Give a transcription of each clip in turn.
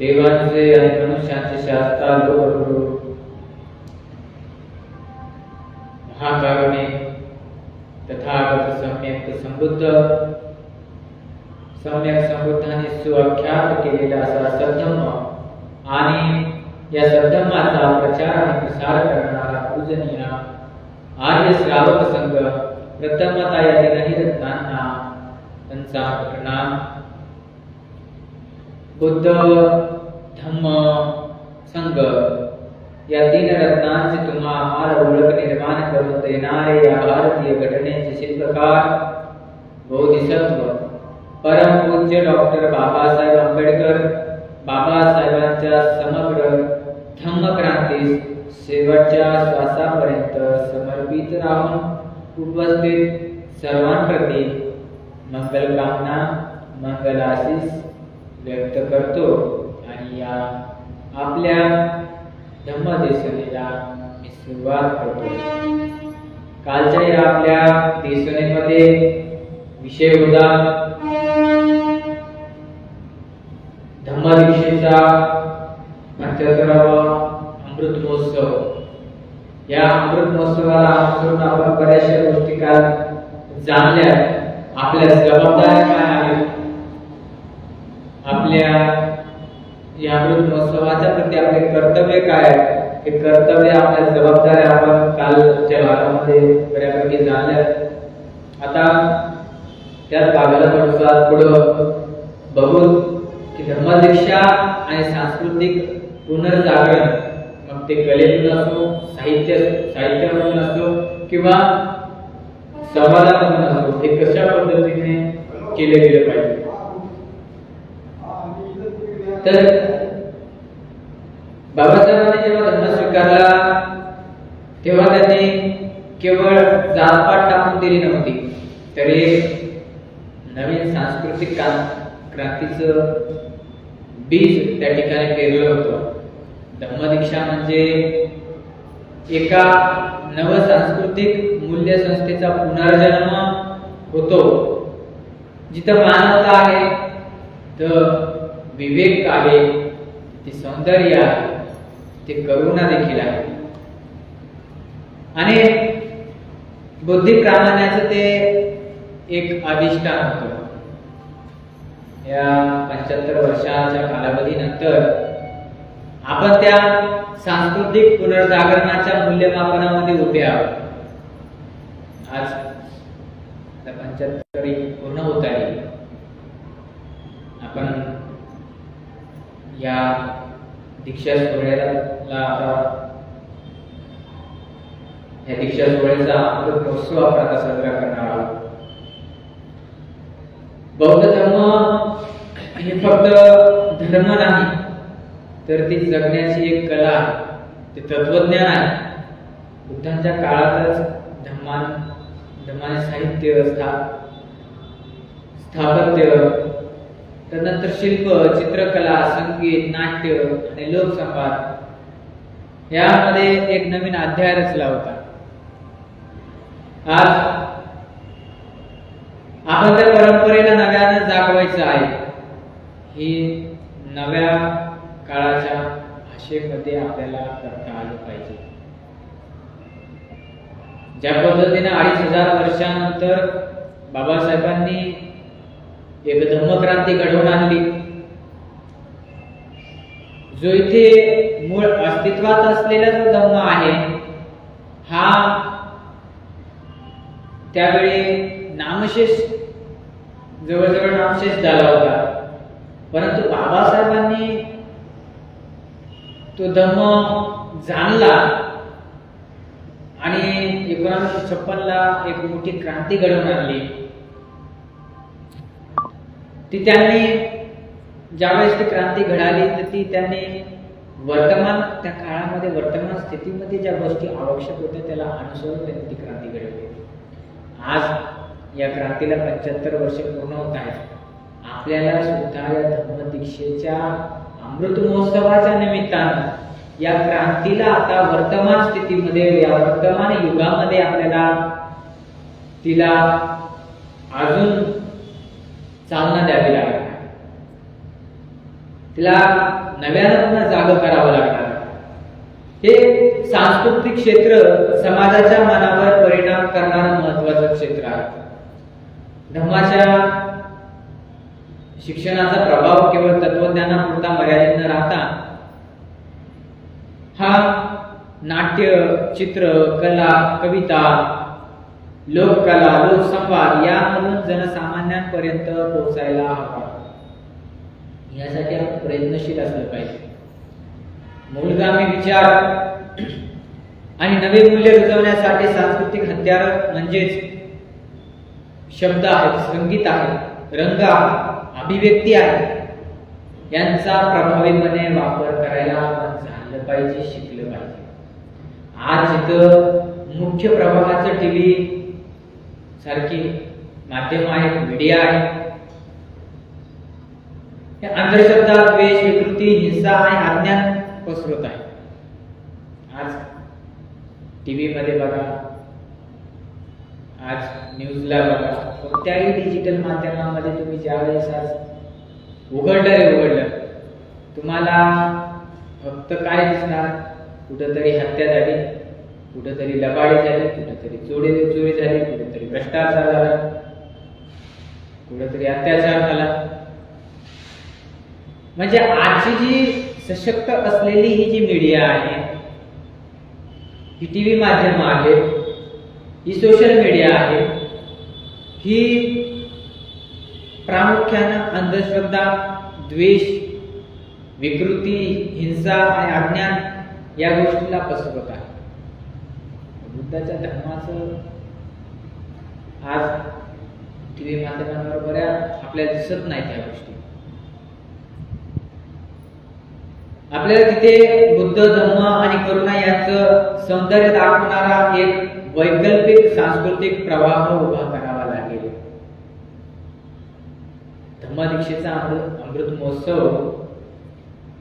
देवांचे आणि मनुष्यांचे शास्त्रार्थ करू महाकारुणिक तथागत सम्यक संबुद्धाने सुआख्यात केलेला असा सद्धम्म आणि या सद्धम्माचा प्रचार आणि प्रसार करणारा पूजनीय आर्य श्रावक संघ प्रथमतः या तीनही रत्नांना त्यांचा प्रणाम. बुद्ध धम्म संघ या तीन रत्नांचे तुम्हाला ओळख निर्माण करून देणारे या भारतीय घटनेचे शिल्पकार बोधिसत्व परमपूज्य डॉक्टर बाबासाहेब आंबेडकर बाबासाहेबांच्या समग्र धम्मक्रांतीस शेवटच्या श्वासापर्यंत समर्पित राहून उपस्थित सर्वांप्रती मंगलकामना मंगलाशीष व्यक्त करतो आणि या आपल्या धम्मदेशनेला मी सुरुवात करतो. कालच्या या आपल्या देशनेमध्ये विषय होता धम्मदीक्षेचा 75वा अमृत महोत्सव. या अमृत महोत्सवाला अनुसरून आपण बऱ्याचशा गोष्टी काल जाणल्या. आपल्या जबाबदाऱ्या काय आहेत, आपल्या या अमृत महोत्सवाच्या प्रती आपले कर्तव्य काय आहे, हे कर्तव्य आपल्या जबाबदाऱ्या आपण कालच्या भागामध्ये बऱ्यापैकी जाणल्या. आता त्याच भागाला थोडंसं पुढं बघू की धर्मदीक्षा आणि सांस्कृतिक पुनर्जागरण, मग ते कलेतून असो, साहित्यामधून असो किंवा समाजामधून असो, हे कशा पद्धतीने केले गेले पाहिजे. तर बाबासाहेबांनी जेव्हा धर्म स्वीकारला तेव्हा त्यांनी केवळ जातपात टाकून दिली नव्हती, तर नवीन सांस्कृतिक क्रांतीचं बीज त्या ठिकाणी पेरलं होतं. धम्मदीक्षा म्हणजे एका नव सांस्कृतिक मूल्य संस्थेचा पुनर्जन्म होतो, जिथं मानवता आहे, तर विवेक आहे, ते सौंदर्य आहे, ते करुणा देखील आहे आणि बुद्धी प्रामाण्याचं ते एक अधिष्ठान होतं. या 75 वर्षाच्या कालावधीनंतर आपण त्या सांस्कृतिक पुनर्जागरणाच्या मूल्यमापनामध्ये उभे आहोत. आज 75 पूर्ण होत आहे. आपण या दीक्षा सोहळ्याला आता या दीक्षा सोहळ्याचा अमृत महोत्सव आपण आता साजरा करणार आहोत. बौद्ध धर्म हे फक्त धर्म नाही तर ती जगण्याची एक कला आहे, ते तत्वज्ञान आहे. बुद्धांच्या काळातच धम्माने साहित्य स्थापत्य, त्यानंतर शिल्प, चित्रकला, संगीत, नाट्य आणि लोकसंवाद यामध्ये एक नवीन अध्याय रचला होता. आज आपण त्या परंपरेला नव्याने जागवायचं आहे. ही नव्या काळाच्या भाषेमध्ये आपल्याला करता आलं पाहिजे. ज्या पद्धतीने 2500 वर्षानंतर बाबासाहेबांनी एक धम्मक्रांती घडवून आणली, जो इथे मूळ अस्तित्वात असलेला जो धम्म आहे हा त्यावेळी नामशेष जवळजवळ नामशेष झाला होता. परंतु बाबासाहेबांनी तो धम्म जाणला आणि 1956 ला एक मोठी क्रांती घडवून आणली. ती त्यांनी ज्यावेळेस ती क्रांती घडाली तर ती त्यांनी त्या काळामध्ये वर्तमान स्थितीमध्ये ज्या गोष्टी आवश्यक होत्या त्याला अनुसरून त्यांनी ती क्रांती घडवली. आज या क्रांतीला 75 वर्ष पूर्ण होत आहेत. आपल्याला सुद्धा या धम्मदीक्षेच्या अमृत महोत्सवाच्या निमित्तानं या क्रांतीला आता वर्तमान स्थितीमध्ये, या वर्तमान युगामध्ये आपल्याला तिला अजून चालना द्यावी लागणार, तिला नव्यानं पुन्हा जाग करावं लागणार. हे सांस्कृतिक क्षेत्र समाजाच्या मनावर परिणाम करणारं महत्वाचं क्षेत्र आहे. धम्माच्या शिक्षणाचा प्रभाव केवळ तत्वज्ञानापुरता मर्यादित न राहता हा नाट्य, चित्र, कला, कविता, लोककला, लोकसंवाद यामधून जनसामान्यांपर्यंत पोहोचायला हवा. यासाठी आपण प्रयत्नशील असलं पाहिजे. मूलगामी विचार आणि नवे मूल्य रुजवण्यासाठी सांस्कृतिक हत्यार म्हणजेच शब्द आहेत, संगीत आहे, रंग आहे, अभिव्यक्ती आहे, यांचा प्रभावीपणे वापर करायला आपण झालं पाहिजे, शिकलं पाहिजे. आज इथं मुख्य प्रवाहाचं टीव्ही सारखी माध्यम आहेत, मीडिया आहे. अंधश्रद्धा, द्वेष, विकृती, हिंसा आणि अज्ञान पसरत आहे. आज टीव्ही मध्ये बघा, आज न्यूजला बघा, कोणत्याही डिजिटल माध्यमामध्ये तुम्ही ज्यावेळेस आज उघडलं तुम्हाला फक्त काय दिसणार? कुठेतरी हत्या झाली, कुठेतरी लबाडी झाली, कुठेतरी चोरी झाली, कुठेतरी भ्रष्टाचार झाला, कुठेतरी अत्याचार झाला. म्हणजे आजची जी सशक्त असलेली ही जी मीडिया आहे, ही टीव्ही माध्यम आहे, ही सोशल मीडिया आहे, ही प्रामुख्यानं अंधश्रद्धा, द्वेष, विकृती, हिंसा आणि अज्ञान या गोष्टीला पसरवत आहे. बुद्धाच्या धर्माचं आज टीव्ही माध्यमांवर बऱ्याच आपल्याला दिसत नाही त्या गोष्टी. आपल्याला तिथे बुद्ध, धम्म आणि करुणा यांचं सौंदर्य दाखवणारा एक वैकल्पिक सांस्कृतिक प्रवाह उभा करावा लागेल. धम्मदीक्षेचा अमृत महोत्सव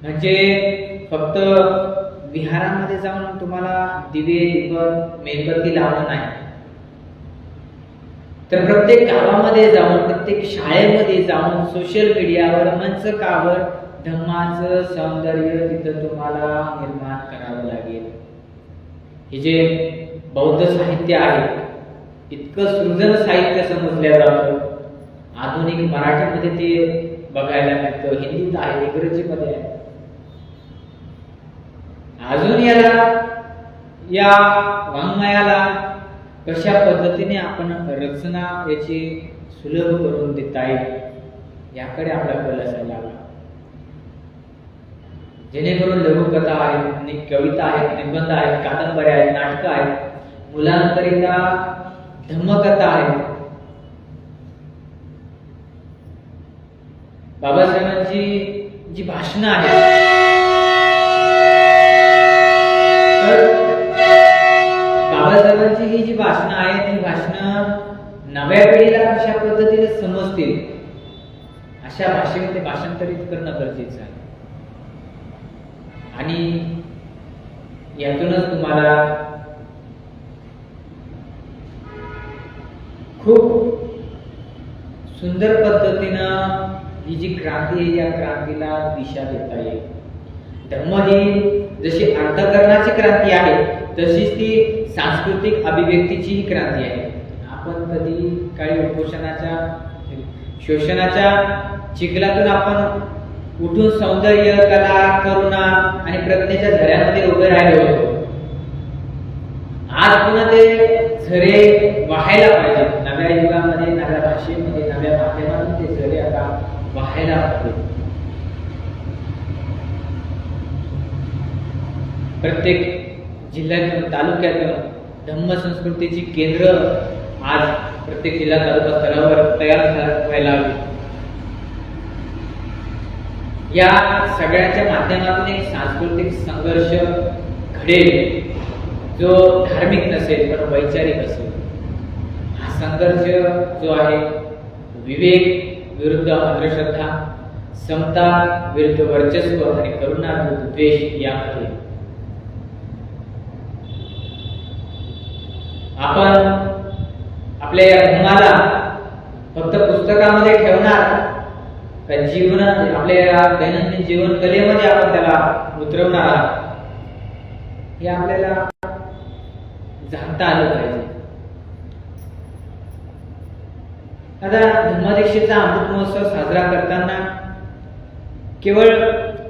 म्हणजे फक्त विहारामध्ये जाऊन तुम्हाला दिवे, मेणबत्ती लावणं नाही, तर प्रत्येक गावामध्ये जाऊन, प्रत्येक शाळेमध्ये जाऊन, सोशल मीडियावर, मंचकावर धम्माचं सौंदर्य तिथं तुम्हाला निर्माण करावं लागेल. हे जे बौद्ध साहित्य आहे, इतकं सृजन साहित्य समजलं जातं. आधुनिक मराठीमध्ये ते बघायला मिळतं, हिंदीत आहे, इंग्रजीमध्ये आहे. अजून या वाङ्मयाला कशा पद्धतीने आपण रचना याची सुलभ करून देता येईल याकडे आपला कल असायला हवा. जेणेकरून लघुकथा आहेत, कविता आहेत, निबंध आहेत, कादंबऱ्या आहेत, नाटकं आहेत, मुलांकरिता धम्मकथा आहेत. बाबासाहेबांची जी भाषणं आहेत, तर बाबासाहेबांची ही जी भाषणं आहेत, ही भाषणं नव्या पिढीला कशा पद्धतीने समजतील अशा भाषेमध्ये भाषांतरित करणं गरजेचं आहे. आणि यातूनच तुम्हाला खूप सुंदर पद्धतीनं ही जी क्रांती आहे या क्रांतीला दिशा देता येईल. धम्म ही जशी अंतःकरणाची क्रांती आहे तशीच ती सांस्कृतिक अभिव्यक्तीची क्रांती आहे. आपण कधी काही उपोषणाच्या शोषणाच्या चिखलातून आपण उठून सौंदर्य, कला, करुणा आणि प्रज्ञेच्या झऱ्यामध्ये उभे राहिलो होतो. आज पुन्हा ते झरे वाहायला पाहिजे. नव्या युगामध्ये, नव्या भाषेमध्ये, नव्या माध्यमातून ते झरे आता वाहायला पाहिजे. प्रत्येक जिल्ह्यातून, तालुक्यातून धम्म संस्कृतीची केंद्र आज प्रत्येक जिल्हा तालुका स्तरावर तयार व्हायला हवी. या सगळ्याच्या माध्यमातून एक सांस्कृतिक संघर्ष घडेल जो धार्मिक नसेल पण वैचारिक असेल. हा संघर्ष जो आहे विवेक विरुद्ध अंधश्रद्धा, समता विरुद्ध वर्चस्व आणि करुणा विरुद्ध द्वेष यामध्ये आपण आपल्या या धर्माला फक्त पुस्तकामध्ये ठेवणार का जीवन आपल्या दैनंदिन जीवन कलेमध्ये आपण त्याला उतरवणार आहात हे आपल्याला जाणता आलं पाहिजे. आता धम्मदीक्षेचा अमृत महोत्सव साजरा करताना केवळ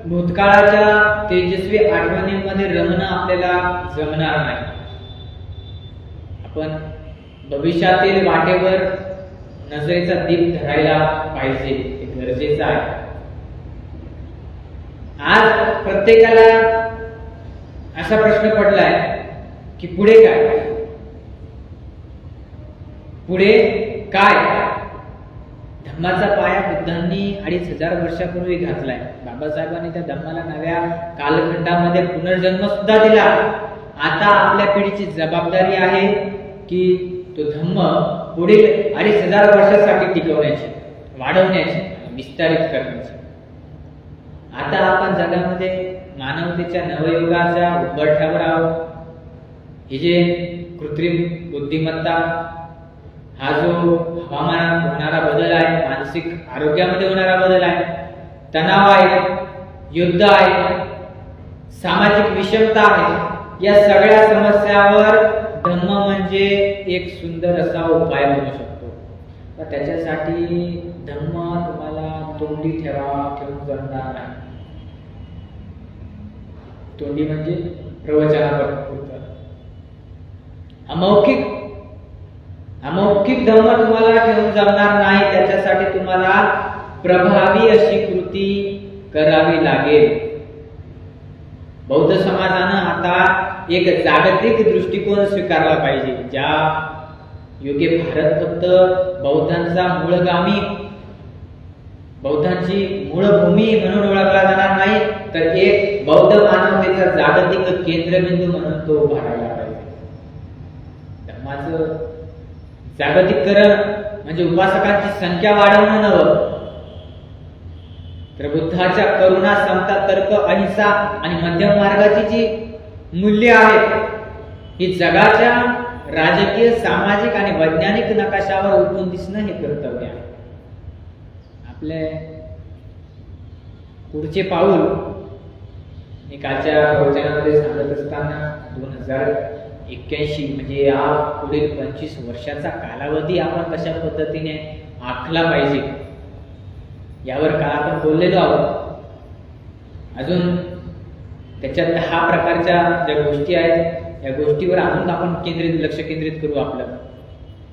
भूतकाळाच्या तेजस्वी आठवणींमध्ये रमणं आपल्याला जमणार नाही. आपण भविष्यातील वाटेवर नजरेचा दीप धरायला पाहिजे, ते गरजेचं आहे. आज प्रत्येकाला असा प्रश्न पडलाय की पुढे काय, पुढे काय. धम्माचा पाया बुद्धांनी 2500 वर्षापूर्वी घातलाय. बाबासाहेबांनी त्या धम्माला नव्या कालखंडामध्ये पुनर्जन्म सुद्धा दिला. आता आपल्या पिढीची जबाबदारी आहे की तो धम्म पुढील 2500 वर्षासाठी टिकवण्याची, वाढवण्याची, विस्तारित करण्याची. आता आपण जगामध्ये मानवतेच्या नवयुगाच्या उंबरठ्यावर आहोत. हे जे कृत्रिम बुद्धिमत्ता, हा जो हवामानात होणारा बदल आहे, मानसिक आरोग्यामध्ये होणारा बदल आहे, तणाव आहे, युद्ध आहे, सामाजिक विषमता आहे, या सगळ्या समस्यावर धम्म म्हणजे एक सुंदर असा उपाय बनू शकतो. तर त्याच्यासाठी धम्म तुम्हाला तोंडी ठेवून जमणार नाही. तोंडी म्हणजे प्रवचनापुरतं. अमौखिक धम्म तुम्हाला ठेवून जमणार नाही. त्याच्यासाठी तुम्हाला प्रभावी अशी कृती करावी लागेल. बौद्ध समाजानं आता एक जागतिक दृष्टिकोन स्वीकारला पाहिजे. ज्या योगे भारत फक्त बौद्धांचा मूळगामी, बौद्धांची मूळभूमी म्हणून ओळखला जाणार नाही, तर एक बौद्ध मानवतेचा जागतिक केंद्रबिंदू म्हणून तो उभा राहिला पाहिजे. धर्माचं जागतिककरण म्हणजे उपासकांची संख्या वाढवणं नव्हे, तर बुद्धाच्या करुणा, समता, तर्क, अहिंसा आणि मध्यम मार्गाची जी मूल्य आहेत ही जगाच्या राजकीय, सामाजिक आणि वैज्ञानिक नकाशावर उठून दिसणं हे कर्तव्य आहे. आपले पुढचे पाऊल मी कालच्या प्रवचनामध्ये सांगत असताना 2081 म्हणजे या पुढील 25 वर्षाचा कालावधी आपण कशा पद्धतीने आखला पाहिजे यावर काल आपण बोललेलो आहोत. अजून त्याच्यात 10 प्रकारच्या ज्या गोष्टी आहेत या गोष्टीवर अजून आपण लक्ष केंद्रित करू आपलं,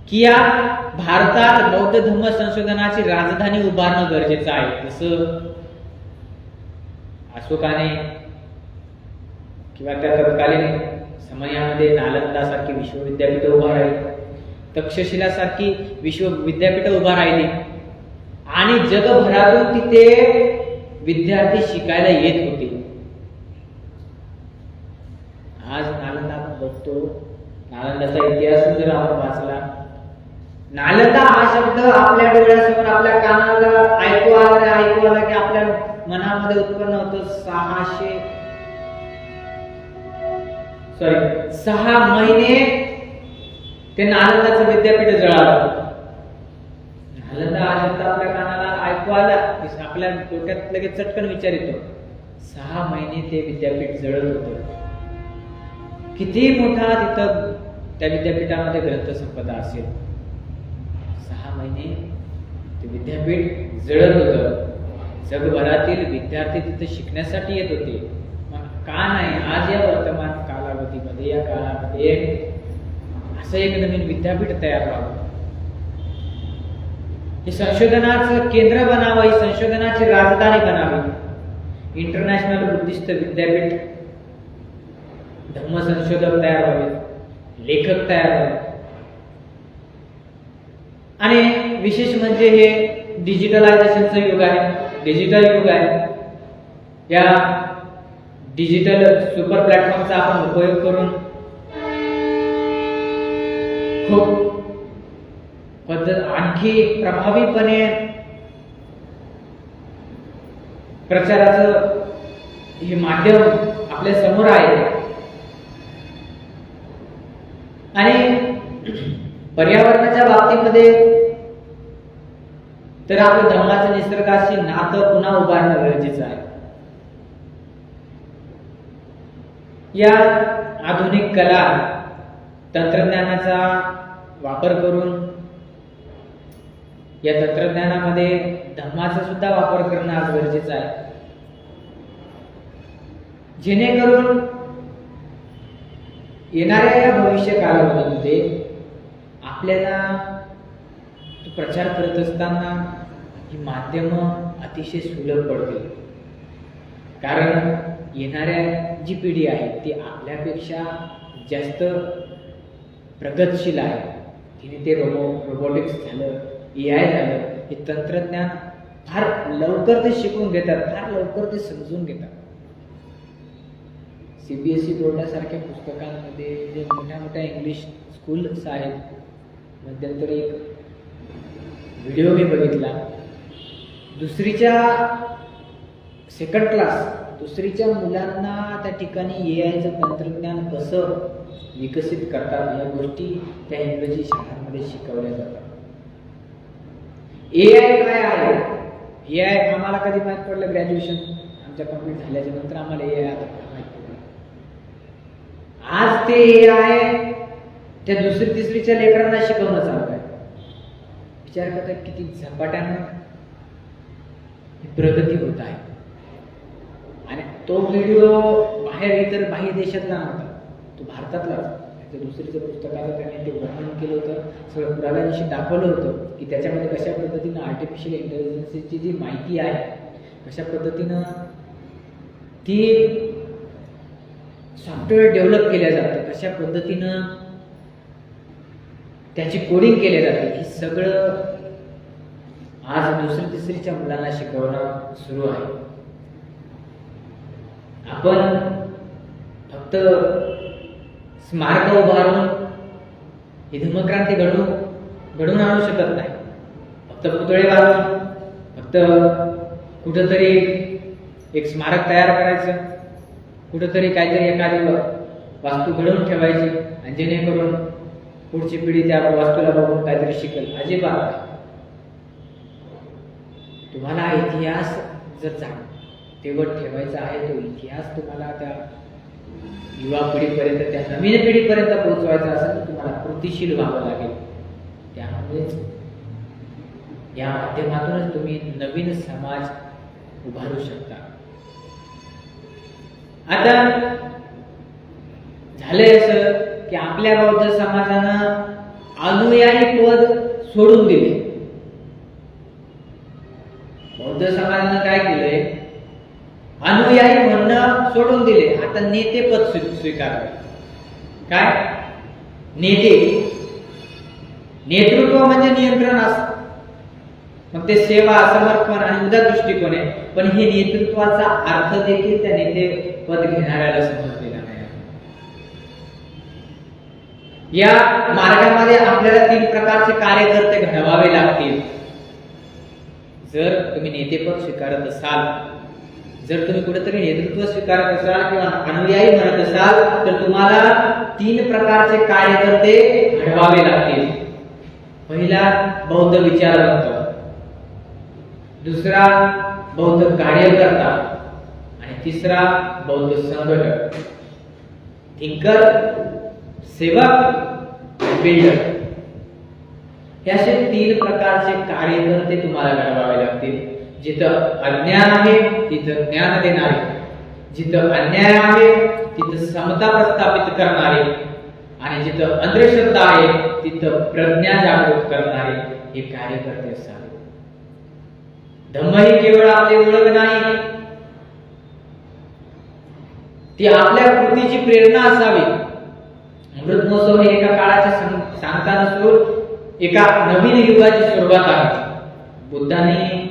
की या भारतात बौद्ध धम्म संशोधनाची राजधानी उभारणं गरजेचं आहे. जसं अशोकाने किंवा त्या तत्कालीन समयामध्ये नालंदा सारखी विश्वविद्यापीठ उभा राहिली, तक्षशिला सारखी विश्वविद्यापीठ उभा राहिली आणि जगभरातून तिथे विद्यार्थी शिकायला येत होते. आज नालंदा आपण बघतो, नालंदाचा इतिहास जर आपण वाचला, नालंदा हा शब्द आपल्या डोळ्यासमोर आपल्या कानाला ऐकू आला की आपल्या मनामध्ये उत्पन्न होतं. 6 महिने ते नालंदाचं विद्यापीठ जळालं. नालंदा हा शब्द आपल्या कानाला ऐकू आला की आपल्या डोक्यात लगेच चटकन विचार येतो. 6 महिने ते विद्यापीठ जळत होतं. किती मोठा तिथं त्या विद्यापीठामध्ये ग्रंथसंपदा असेल. 6 महिने ते विद्यापीठ जळत होतं. जगभरातील विद्यार्थी तिथे शिकण्यासाठी येत होते. मग का नाही आज या वर्तमान कालावधीमध्ये या काळामध्ये असं एक नवीन विद्यापीठ तयार व्हावं, हे संशोधनाचं केंद्र बनावं, ही संशोधनाची राजधानी बनावी. इंटरनॅशनल बुद्धिस्ट विद्यापीठ, धम्मसंशोधक तयार व्हावे, लेखक तयार व्हावे. आणि विशेष म्हणजे हे डिजिटलायझेशनचं युग आहे, डिजिटल युग आहे. या डिजिटल सुपर प्लॅटफॉर्मचा आपण उपयोग करून खूप आणखी प्रभावीपणे प्रचाराचं हे माध्यम आपल्या समोर आहे. आणि पर्यावरणाच्या बाबतीमध्ये तर आपल्या धर्माचं निसर्गाशी नातं पुन्हा उभारणं गरजेचं आहे. या आधुनिक कला तंत्रज्ञानाचा वापर करून या तंत्रज्ञानामध्ये धम्माचा सुद्धा वापर करणं आज गरजेचं आहे, जेणेकरून येणाऱ्या या भविष्य कालावधीमध्ये आपल्याला तो प्रचार करत असताना ही माध्यमं अतिशय सुलभ पडतील. कारण येणाऱ्या जी पिढी आहे ती आपल्यापेक्षा जास्त प्रगतशील आहे. तिने ते रोबोटिक्स झालं, AI झालं, हे तंत्रज्ञान फार लवकर ते शिकून घेतात, फार लवकर ते समजून घेतात. CBSE बोर्डासारख्या पुस्तकांमध्ये जे मोठ्या मोठ्या इंग्लिश स्कूल्स आहेत, मध्यंतरी एक व्हिडिओ मी बघितला, सेकंड क्लास दुसरीच्या मुलांना त्या ठिकाणी AIचं तंत्रज्ञान कसं विकसित करतात या गोष्टी त्या इंग्रजी शाळांमध्ये शिकवल्या जातात. AI काय आहे? AI आम्हाला कधी माहित पडलं? ग्रॅज्युएशन आमच्या कंप्लीट झाल्याच्या नंतर आम्हाला AI आता माहित पडलं. आज ते AI त्या दुसरी तिसरीच्या लेकरांना शिकवणं चालू आहे. विचार करतात किती झपाट्यानं प्रगती होत आहे. आणि तो व्हिडिओ इतर बाह्य देशातला नव्हता, तो भारतातला. दुसरीचं पुस्तकाचं त्याने ते वर्णन केलं होतं, सगळं पुराव्यांशी दाखवलं होतं की त्याच्यामध्ये कशा पद्धतीनं आर्टिफिशियल इंटेलिजन्सची जी माहिती आहे, कशा पद्धतीनं ती सॉफ्टवेअर डेव्हलप केल्या जातं, कशा पद्धतीनं त्याची कोडिंग केली जाते, हे सगळं आज दुसरी तिसरीच्या मुलांना शिकवणं सुरू आहे. आपण फक्त स्मारक उभारून ही धम्मक्रांती घडवून आणू शकत नाही. फक्त पुतळे बांधून, फक्त कुठंतरी एक स्मारक तयार करायचं, कुठंतरी काहीतरी एखादी वास्तू घडवून ठेवायची आणि जेणेकरून पुढची पिढी त्या वास्तूला बघून काहीतरी शिकेल, अजिबात नाही. तुम्हाला इतिहास जर तेवढ ठेवायचा आहे, तो इतिहास तुम्हाला त्या युवा पिढीपर्यंत, त्या नवीन पिढीपर्यंत पोहोचवायचा असेल तर तुम्हाला कृतीशील व्हावं लागेल. त्यामुळेच या माध्यमातूनच तुम्ही नवीन समाज उभारू शकता. आता झालंय असं की आपल्या बौद्ध समाजानं अनुयायी पद सोडून दिले. बौद्ध समाजानं काय केलंय, अनुयायी म्हणणं सोडून दिले. आता नेते पद स्वीकारले. काय नेतृत्व म्हणजे नियंत्रण असतं. मग ते सेवा, समर्पण आणि उदार दृष्टिकोन आहे. पण हे नेतृत्वाचा अर्थ देखील त्या नेते पद घेणाऱ्याला समजलेला नाही. या मार्गामध्ये आपल्याला 3 प्रकारचे कार्यकर्ते घडवावे लागतील. जर तुम्ही नेतेपद स्वीकारत असाल, जर तुम्ही कुठेतरी नेतृत्व स्वीकारत असाल किंवा अनुयायी म्हणत असाल, तर तुम्हाला 3 प्रकारचे कार्यकर्ते घडवावे लागतील. पहिला बौद्ध विचारवंत, दुसरा बौद्ध कार्यकर्ता आणि तिसरा बौद्ध संघटक. थिंकर, सेवक, बिल्डर. हे असे 3 प्रकारचे कार्यकर्ते तुम्हाला घडवावे लागतील. जिथं अज्ञान आहे तिथं ज्ञान देणारे, जिथं अन्याय आहे तिथं समता प्रस्थापित करणारे आणि जिथं अंधश्रद्धा आहे तिथं प्रज्ञा जागृत करणारे हे कार्यकर्ते असावे. धम्म ही केवळ आपली ओळख नाही, ती आपल्या कृतीची प्रेरणा असावी. अमृत महोत्सव हे एका काळाचे सांगता नसून एका नवीन युगाची सुरुवात आहे. बुद्धांनी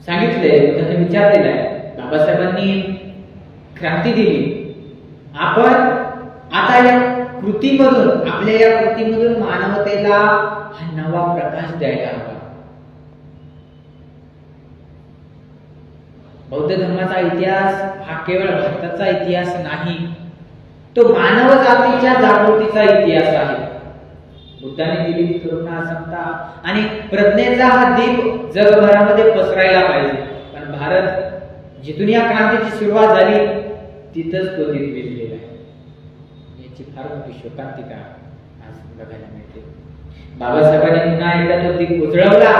सांगितलंय, बुद्धांनी विचार दिलाय, बाबासाहेबांनी क्रांती दिली. आपण आता या कृतीमधून, आपल्या या कृतीमधून मानवतेला हा नवा प्रकाश द्यायला हवा. बौद्ध धर्माचा इतिहास हा केवळ भारताचा इतिहास नाही, तो मानव जातीच्या जागृतीचा इतिहास आहे. बुद्धाने दिलेली करुणा, समता आणि प्रज्ञेचा हा दीप जगभरामध्ये पसरायला पाहिजे. पण भारत जिथून या क्रांतीची सुरुवात झाली तिथंच तो दीप विझलेला आहे. याची फार मोठी शोकांतिका आज बघायला मिळते. बाबासाहेबांनी पुन्हा एकदा तो दीप उजळवला.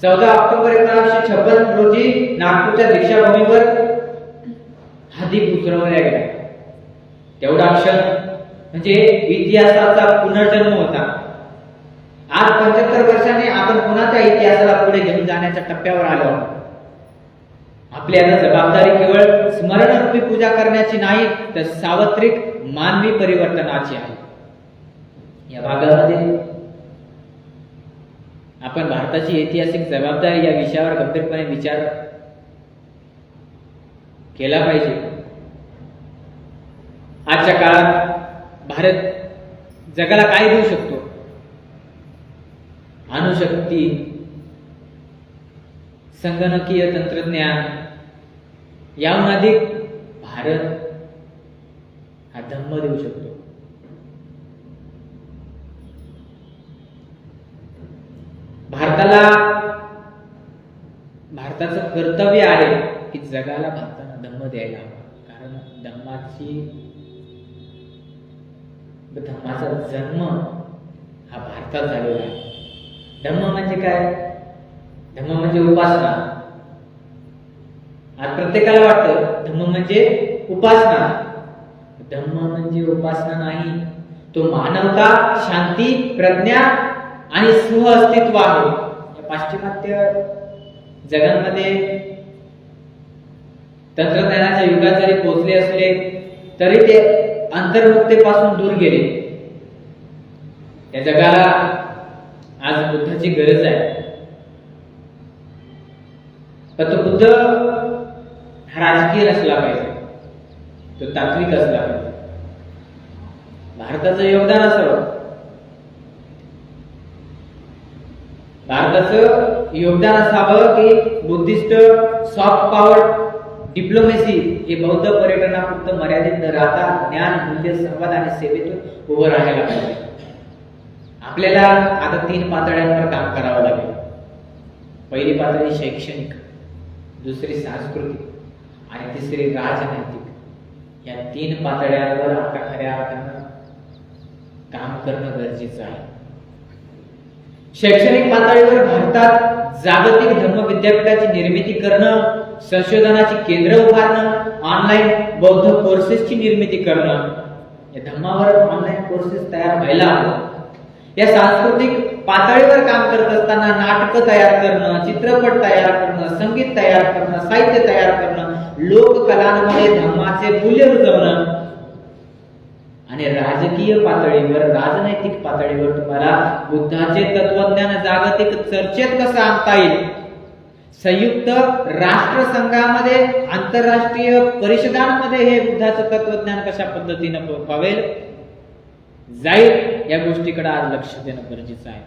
14 ऑक्टोबर 1956 रोजी नागपूरच्या दीक्षाभूमीवर हा दीप उजळवला गेला. तेवढा क्षण म्हणजे इतिहासाचा पुनर्जन्म होता. आज 75 वर्षांनी आपण पुन्हा त्या इतिहासाला पुढे घेऊन जाण्याच्या टप्प्यावर आलो आहोत. आपली आता जबाबदारी केवळ स्मरणरूपी पूजा करण्याची नाही, तर सार्वत्रिक मानवी परिवर्तनाची आहे. या भागामध्ये आपण भारताची ऐतिहासिक जबाबदारी या विषयावर गंभीरपणे विचार केला पाहिजे. आजच्या काळात भारत जगाला काय देऊ शकतो? अणुशक्ती, संगणकीय तंत्रज्ञान, याहून अधिक भारत हा धम्म देऊ शकतो. भारताचं कर्तव्य आहे की जगाला भारतानं धम्म द्यायला हवा. कारण धम्माचा जन्म हा भारतात झालेला आहे. धम्म म्हणजे काय? धम्म म्हणजे उपासना. आज प्रत्येकाला वाटतं धम्म म्हणजे उपासना. धम्म म्हणजे उपासना नाही, तो मानवता, शांती, प्रज्ञा आणि सहअस्तित्व आहे. या पाश्चिमात्य जगांमध्ये तंत्रज्ञानाच्या युगात जरी पोहोचले असले तरी ते अंतर्मुक्तेपासून दूर गेले. या जगाला आज बुद्धाची गरज आहे. पण तो बुद्ध हा राजकीय नसला पाहिजे, तो तात्विक असला पाहिजे. भारताचं योगदान असावं. भारताचं योगदान असावं की बुद्धिस्ट सॉफ्ट पॉवर डिप्लोमॅसी हे बौद्ध पर्यटनापुरतं मर्यादित न राहता ज्ञान, मूल्य, संवाद आणि सेवेतून उभं राहायला पाहिजे. आपल्याला आता 3 पातळ्यांवर काम करावं लागेल. पहिली पातळी शैक्षणिक, दुसरी सांस्कृतिक आणि तिसरी राजनैतिक. या 3 पातळ्यांवर आता खऱ्या अर्थानं काम करणं गरजेचं आहे. शैक्षणिक पातळीवर भारतात जागतिक धर्म विद्यापीठाची निर्मिती करणं, संशोधनाची केंद्र उभारणं, ऑनलाईन बौद्ध कोर्सेसची निर्मिती करणं, या धर्मावर ऑनलाईन कोर्सेस तयार व्हायला हवं. या सांस्कृतिक पातळीवर काम करत असताना नाटकं तयार करणं, चित्रपट तयार करणं, संगीत तयार करणं, साहित्य तयार करणं, लोककलांमध्ये धर्माचे मूल्य रुजवणं आणि राजकीय पातळीवर, राजनैतिक पातळीवर तुम्हाला बुद्धाचे तत्वज्ञान जागतिक चर्चेत कसं आणता येईल, संयुक्त राष्ट्र संघामध्ये, आंतरराष्ट्रीय परिषदांमध्ये हे बुद्धाचं तत्वज्ञान कशा पद्धतीनं पावेल जाईल, या गोष्टीकडे आज लक्ष देणं गरजेचं आहे.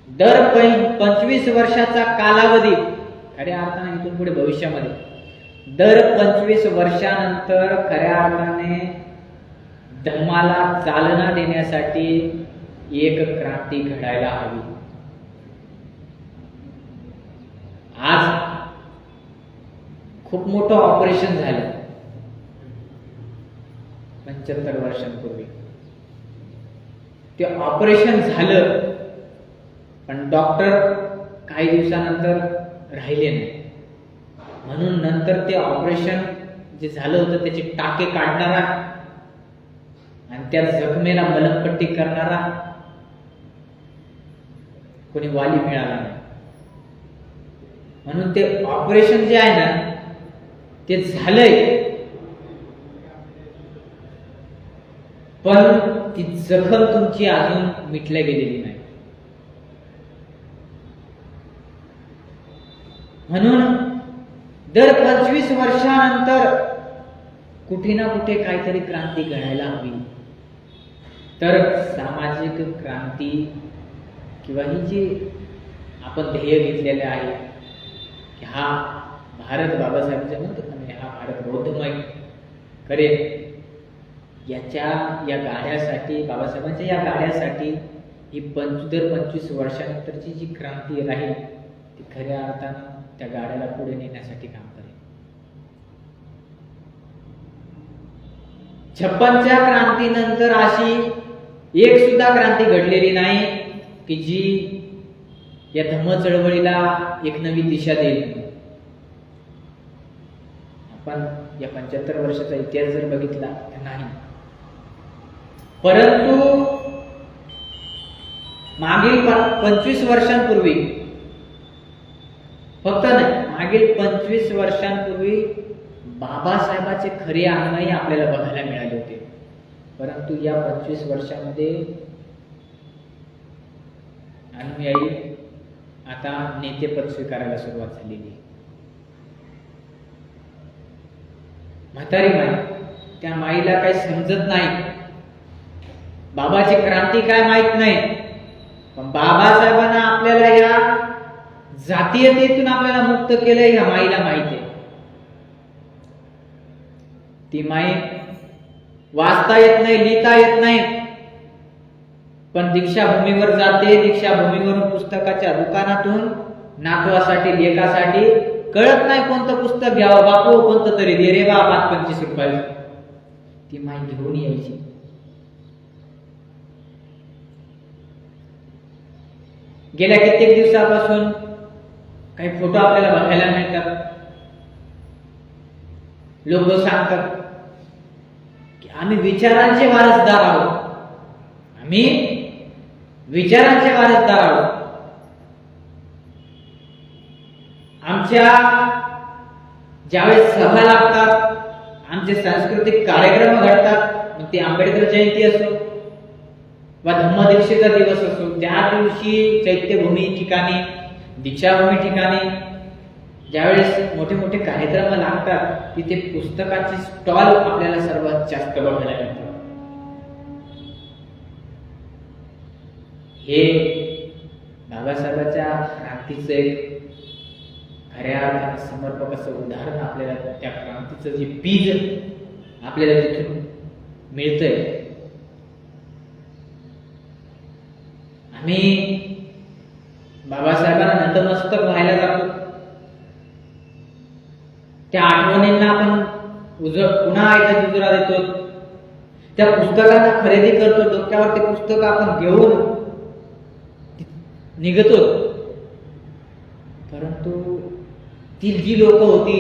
दर 25 वर्षाचा कालावधी, खऱ्या अर्थाने इथून पुढे भविष्यामध्ये दर 25 वर्षानंतर खऱ्या अर्थाने धर्माला चालना देण्यासाठी एक क्रांती घडायला हवी. आज खूप मोठं ऑपरेशन झालं 75 वर्षांपूर्वी. ते ऑपरेशन झालं पण डॉक्टर काही दिवसानंतर राहिले नाही, म्हणून नंतर ते ऑपरेशन जे झालं होतं त्याचे टाके काढणारा आणि त्या जखमेला मलमपट्टी करणारा कोणी वाली मिळाला नाही. म्हणून ते ऑपरेशन जे आहे ना ते झालंय, पण ती जखम तुमची अजून मिटल्या गेलेली नाही. म्हणून दर 25 वर्षानंतर कुठे ना कुठे काहीतरी क्रांती घडायला हवी. तर सामाजिक क्रांती किंवा ही जी आपण ध्येय घेतलेले आहे की हा भारत, बाबासाहेबांचे म्हणतात ना, हा भारत बौद्धमय करेल, या गाड्यासाठी, बाबासाहेबांच्या या गाड्यासाठी ही दर 25 वर्षानंतरची जी क्रांती राहील ती खऱ्या अर्थानं त्या गाड्याला पुढे नेण्यासाठी काम करेल. 56च्या क्रांतीनंतर अशी एक सुद्धा क्रांती घडलेली नाही की जी या धम्म चळवळीला एक नवी दिशा देईल. आपण या 75 वर्षाचा इतिहास जर बघितला तर नाही, परंतु मागील 25 वर्षांपूर्वी, फक्त नाही, मागील 25 वर्षांपूर्वी बाबासाहेबांचे खरे अनुयायी आपल्याला बघायला मिळाले होते. परंतु या 25 वर्षामध्ये अनुयायी आता नेतेपद स्वीकारायला सुरुवात झालेली. म्हातारी माई, त्या माईला काही समजत नाही, बाबाची क्रांती काय माहित नाही, पण बाबासाहेबांना आपल्याला या जातीयतेतून आपल्याला मुक्त केलंय ह्या माईला माहिती आहे. ती माई वाचता येत नाही, लिहिता येत नाही, पण दीक्षाभूमीवर जाते. दीक्षाभूमीवरून पुस्तकाच्या दुकानातून नातवासाठी, लेकासाठी कळत नाही कोणतं पुस्तक घ्यावं, बापू कोणतं तरी दे रे बा, 25 रुपये, ती माई घेऊन यायची. गेल्या कित्येक दिवसापासून काही फोटो आपल्याला बघायला मिळतात. लोक सांगतात की आम्ही विचारांचे वारसदार आहोत, आम्ही विचारांचे वारसदार आहोत. आमच्या ज्यावेळेस सभा लागतात, आमचे सांस्कृतिक कार्यक्रम घडतात, मग ती आंबेडकर जयंती असो वा धम्मदीक्षेचा दिवस असो, त्या दिवशी चैत्यभूमी ठिकाणी, दीक्षाभूमी ठिकाणी ज्यावेळेस मोठे मोठे कार्यक्रम लागतात, तिथे पुस्तकाची स्टॉल आपल्याला सर्वात जास्त बघायला मिळतात. हे बाबासाहेबांच्या क्रांतीचं एक खऱ्या अर्थाने समर्पक असं उदाहरण आपल्याला, त्या क्रांतीचं जे बीज आपल्याला तिथून मिळतंय. आम्ही बाबासाहेबांना नतमस्तक व्हायला जातो, त्या आठवणींना आपण पुन्हा एकदा दुजोरा देतो. त्या पुस्तकांना खरेदी करतो, डोक्यावर ते पुस्तक आपण घेऊन निघतो, परंतु ती जी लोक होती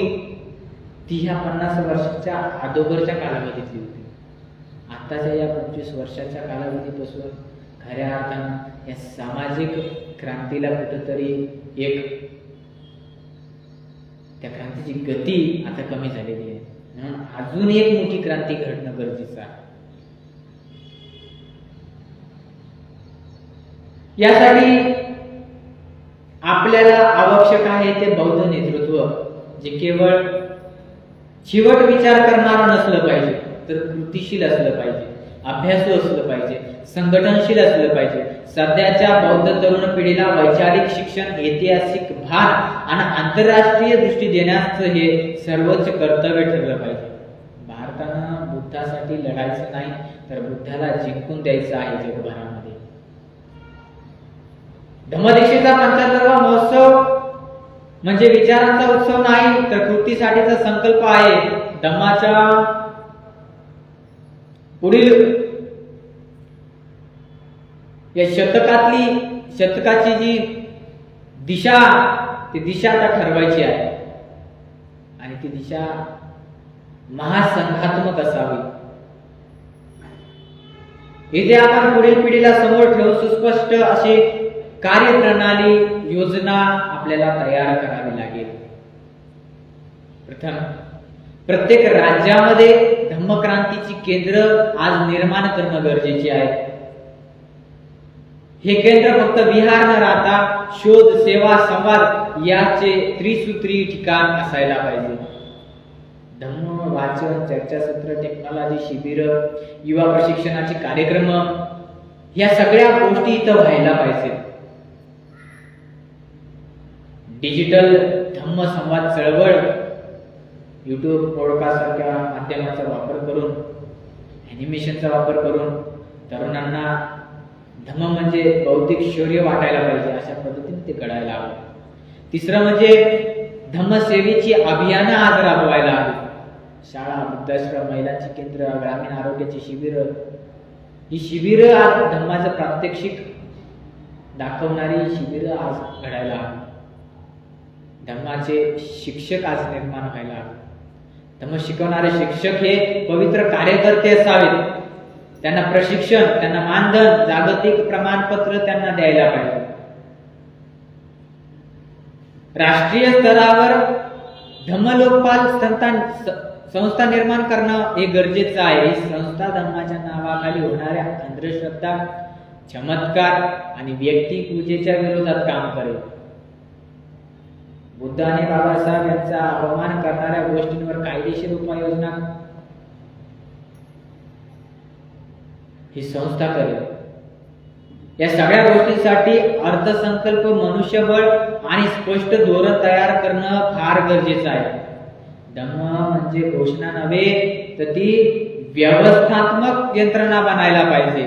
ती ह्या 50 वर्षाच्या अगोदरच्या कालावधीतली होती. आताच्या या 25 वर्षाच्या कालावधीपासून खऱ्या अर्थानं या सामाजिक क्रांतीला कुठंतरी एक त्या क्रांतीची गती आता कमी झालेली आहे. म्हणून अजून एक मोठी क्रांती घडणं गरजेचं आहे. यासाठी आपल्याला आवश्यक आहे ते बौद्ध नेतृत्व, जे केवळ चिवट विचार करणारं नसलं पाहिजे, तर कृतीशील असलं पाहिजे, अभ्यासू असलं पाहिजे, संघटनशील असलं पाहिजे. सध्याच्या बौद्ध तरुण पिढीला वैचारिक शिक्षण, ऐतिहासिक भान आणि आंतरराष्ट्रीय दृष्टी देण्याचं हे सर्वोच्च कर्तव्य ठरलं पाहिजे. भारतानं बुद्धासाठी लढायचं नाही, तर बुद्धाला जिंकून द्यायचं आहे जगभरामध्ये. धम्मदीक्षेचा 75वा महोत्सव म्हणजे विचारांचा उत्सव नाही, तर कृतीसाठीचा संकल्प आहे. धम्माच्या पुढील या शतकाची जी दिशा, ती दिशा आता ठरवायची आहे आणि ती दिशा महासंघात्मक असावी. इथे आपण पुढील पिढीला समोर ठेवून सुस्पष्ट अशी कार्यप्रणाली, योजना आपल्याला तयार करावी लागेल. प्रथम प्रत्येक राज्यामध्ये धम्मक्रांतीची केंद्र आज निर्माण करणं गरजेचे आहे. हे केंद्र फक्त विहार न राहता शोध, सेवा, संवाद याचे त्रिसूत्री ठिकाण असायला पाहिजे. धम्म वाचन, चर्चासत्र, टेक्नॉलॉजी शिबिर, युवा प्रशिक्षणाचे कार्यक्रम या सगळ्या गोष्टी इथं व्हायला पाहिजेत. डिजिटल धम्म संवाद चळवळ, युट्यूब, पॉडकास्ट सारख्या माध्यमाचा वापर करून, ॲनिमेशनचा वापर करून तरुणांना धम्म म्हणजे बौद्धिक शौर्य वाटायला पाहिजे, अशा पद्धतीने ते घडायला हवं. तिसरं म्हणजे धम्मसेवेची अभियानं आज राबवायला हवी. शाळा, वृद्धाश्रम, महिलांची केंद्र, ग्रामीण आरोग्याची शिबिर, ही शिबिर आज धम्माचं प्रात्यक्षिक दाखवणारी शिबिर आज घडायला हवी. धम्माचे शिक्षक आज निर्माण व्हायला हवे. धम्म शिकवणारे शिक्षक हे पवित्र कार्यकर्ते असावेत. त्यांना प्रशिक्षण, त्यांना मानधन, जागतिक प्रमाणपत्र त्यांना द्यायला पाहिजे. राष्ट्रीय स्तरावर धम्मलोकपाल संस्था निर्माण करणं हे गरजेचं आहे. ही संस्था धम्माच्या नावाखाली होणाऱ्या अंधश्रद्धा, चमत्कार आणि व्यक्ती पूजेच्या विरोधात काम करेल. बुद्ध आणि बाबासाहेब यांचा अपमान करणाऱ्या गोष्टींवर कायदेशीर उपाययोजना ही संस्था करेल. या सगळ्या गोष्टींसाठी अर्थसंकल्प, मनुष्यबळ आणि स्पष्ट धोरण तयार करणं फार गरजेचं आहे. धम्म म्हणजे घोषणा नव्हे, तर ती व्यवस्थात्मक यंत्रणा बनायला पाहिजे.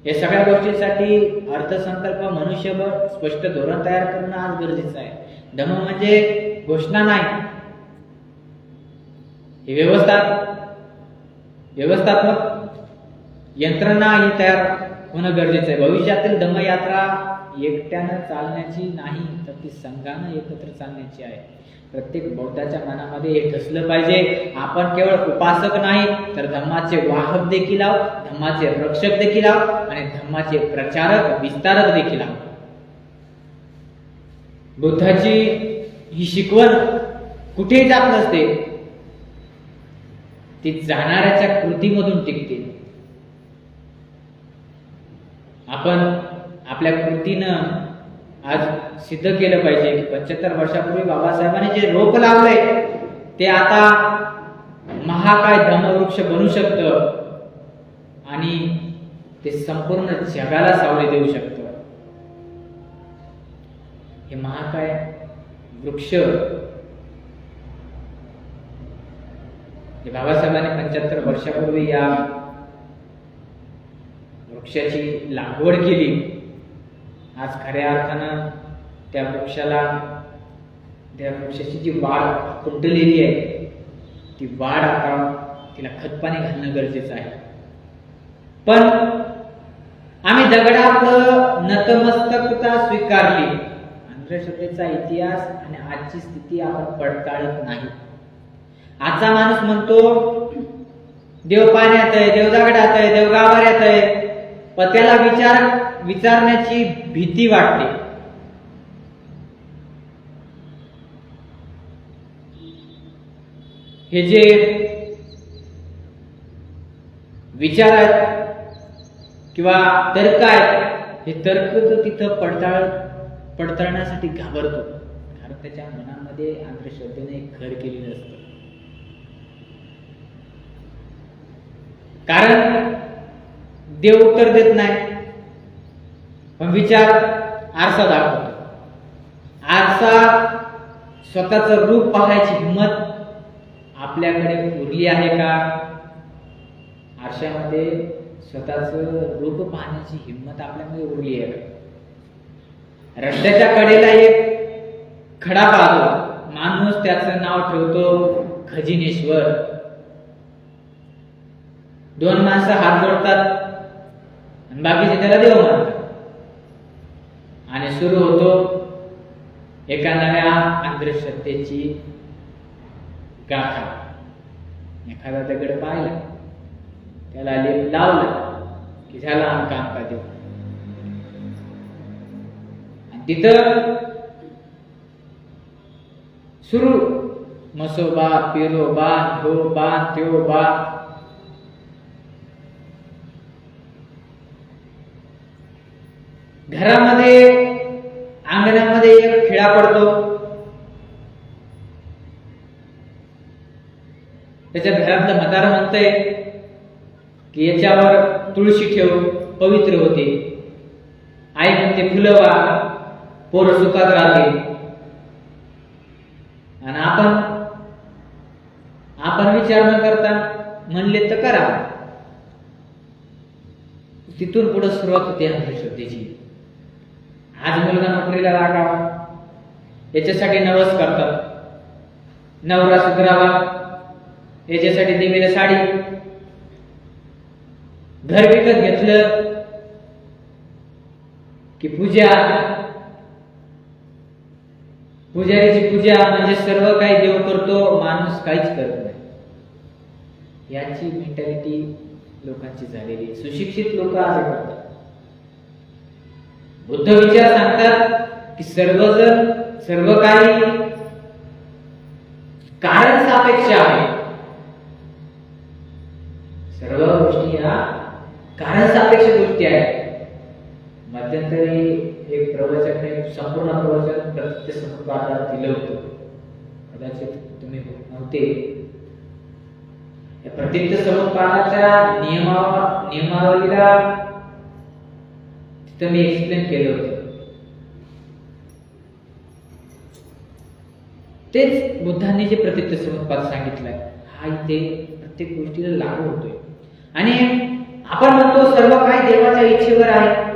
या सगळ्या गोष्टींसाठी अर्थसंकल्प, मनुष्यबळ, स्पष्ट धोरण तयार करणं आज गरजेचं आहे. धम्म म्हणजे घोषणा नाही, ही व्यवस्थात्मक यंत्रणा ही तयार होणं गरजेचं आहे. भविष्यातील धम्मयात्रा एकट्यानं चालण्याची नाही, तर ती संघानं एकत्र चालण्याची आहे. प्रत्येक बौद्धाच्या मनामध्ये हे ठसलं पाहिजे, आपण केवळ उपासक नाही, तर धम्माचे वाहक देखील आहोत, धम्माचे रक्षक देखील आहोत आणि धम्माचे प्रचारक, विस्तारक देखील आहोत. बुद्धाची ही शिकवण कुठेही जात नसते, ती जाणाऱ्याच्या कृतीमधून टिकते. आपण आपल्या कृतीनं आज सिद्ध केलं पाहिजे की 75 वर्षापूर्वी बाबासाहेबांनी जे रोप लावलंय ते आता महाकाय धम्मवृक्ष बनू शकतं आणि ते संपूर्ण जगाला सावली देऊ शकतं. हे महाकाय वृक्ष बाबासाहेबांनी 75 वर्षापूर्वी या वृक्षाची लागवड केली. आज खऱ्या अर्थानं त्या वृक्षाची जी वाढ खुंटलेली आहे ती वाढ आता तिला खतपाणी घालणं गरजेचं आहे. पण आम्ही दगडातलं नतमस्तकता स्वीकारली. अंधश्रद्धेचा इतिहास आणि आजची स्थिती आपण पडताळत नाही. आजचा माणूस म्हणतो देव पाण्यात आहे, देव दगडात आहे, देव गाभाऱ्यात आहे, पण त्याला विचारण्याची भीती वाटते. हे जे विचार आहेत किंवा तर्क आहेत, हे तर्क तो तिथं पडताळण्यासाठी घाबरतो, कारण त्याच्या मनामध्ये अंधश्रद्धेने एक घर केलेलं नसतं. कारण देव उत्तर देत नाही, पण विचार आरसा दाखवतो. आरसा स्वतःचं रूप पाहायची हिंमत आपल्याकडे उरली आहे का? आरशामध्ये स्वतःचं रूप पाहण्याची हिंमत आपल्याकडे उरली आहे का? रस्त्याच्या कडेला एक खडा पाहतो माणूस, त्याचं नाव ठेवतो खजिनेश्वर. दोन माणसं हात जोडतात आणि बाकीचे त्याला देव मानतात, आणि सुरू होतो एका नव्या अंधश्रद्धेची गाथा. एखादा दगड पाहिला, त्याला लेप लावला की झाला आमका आमका देव. आणि तिथं सुरू मसोबा, पिरोबा, ह्यो बा, त्यो बा. घरामध्ये अंगणामध्ये एक खिळा पडतो, त्याच्या घरातलं म्हातारं म्हणतंय की याच्यावर तुळशी ठेव, पवित्र होते. आई म्हणते फुलं वा, पोरं सुखात राहते. आणि आपण विचार न करता म्हणले तर करा. तिथून पुढे सुरुवात होते अंधश्रद्धेची. आज मुलगा नोकरीला लागावा याच्यासाठी नवस करतात, नवरा सुधरावा याच्यासाठी देवीला साडी, घर विकत घेतलं की पुजारीची पूजा म्हणजे सर्व काही देव करतो, माणूस काहीच करत नाही. याची मेंटॅलिटी लोकांची झालेली. सुशिक्षित लोक असे करतात. बुद्ध विचार सांगतात की सर्व काही कारण सापेक्ष आहे. सर्व गोष्टी ह्या कारण सापेक्ष गोष्टी आहेत. मध्यंतरी एक प्रवचन, संपूर्ण प्रवचन प्रत्यक्ष समुपपादात दिलं होतं, कदाचित तुम्ही नव्हते. या प्रत्यक्ष समुपपादाच्या नियमावलीला तिथं मी एक्सप्लेन केलं होतं. तेच बुद्धांनी जे प्रत्यक्ष समुपपाद सांगितलंय, हा इथे प्रत्येक गोष्टीला लागू होतोय. आणि आपण म्हणतो सर्व काही देवाच्या इच्छेवर आहे,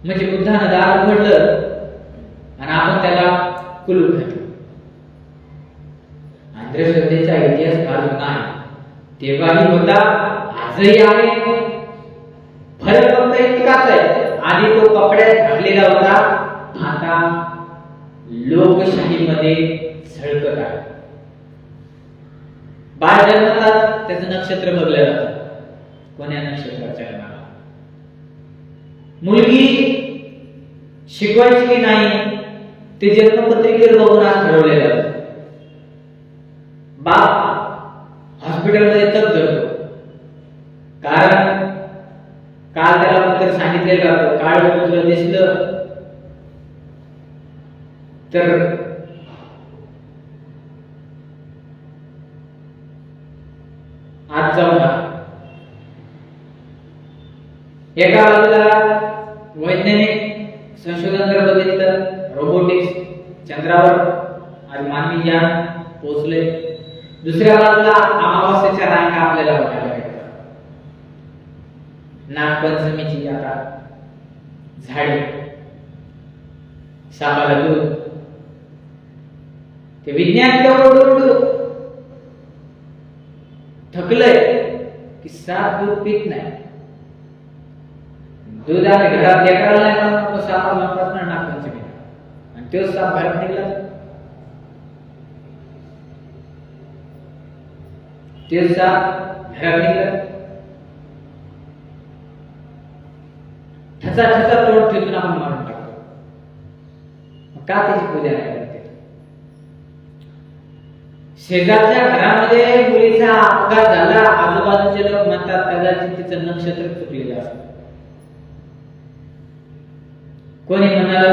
म्हणजे बुद्धानं दार उघडलं आणि आपण त्याला कुलूप घातलं. अंधश्रद्धेचा इतिहास फार जुना आहे, तेव्हाही होता, आजही आहे. फरक फक्त इतकाच आहे, आधी तो कपड्यात झाकलेला होता, आता लोकशाहीमध्ये झळकत आहे. बाळ जन्मतात त्याचं नक्षत्र बघलं जातं, कोण्या नक्षत्राच्या नावाला. मुलगी शिकवायची की नाही ते जन्मपत्रिकेवर बघून आज ठरवलेलं जातं. बाप हॉस्पिटलमध्ये तग धरतो, कारण काल त्याला नंतर सांगितलेलं जातं काळ तुला दिसलं तर आज जाऊ ना. एका बाजूला वैज्ञानिक संशोधन जर बघितलं, रोबोटिक्स, चंद्रावर आज मानवी यान पोहोचले. दुसऱ्या बाजूला अमावास्येच्या रांगा आपल्याला बघायला भेटतात. नागपंचमीची आता झाडे, सापाला दूध. ते विज्ञान तेवढं थकलंय की साप दूध पित नाही. दूध आले घरात लेकराला नाही म्हणून तो साप लंपासनं नागपंचमी आणि तो साप घरात निघला. ते साप घरात निघला. ठसा ठसा तोड ठेचून आपण मारून टाकतो. का त्याची पूजा नाही करते? शेजारच्या घरामध्ये मुलीचा अपघात झाला, आजूबाजूचे लोक म्हणतात कदाचित तिचं नक्षत्र चुकलेलं असतं. कोणी म्हणाल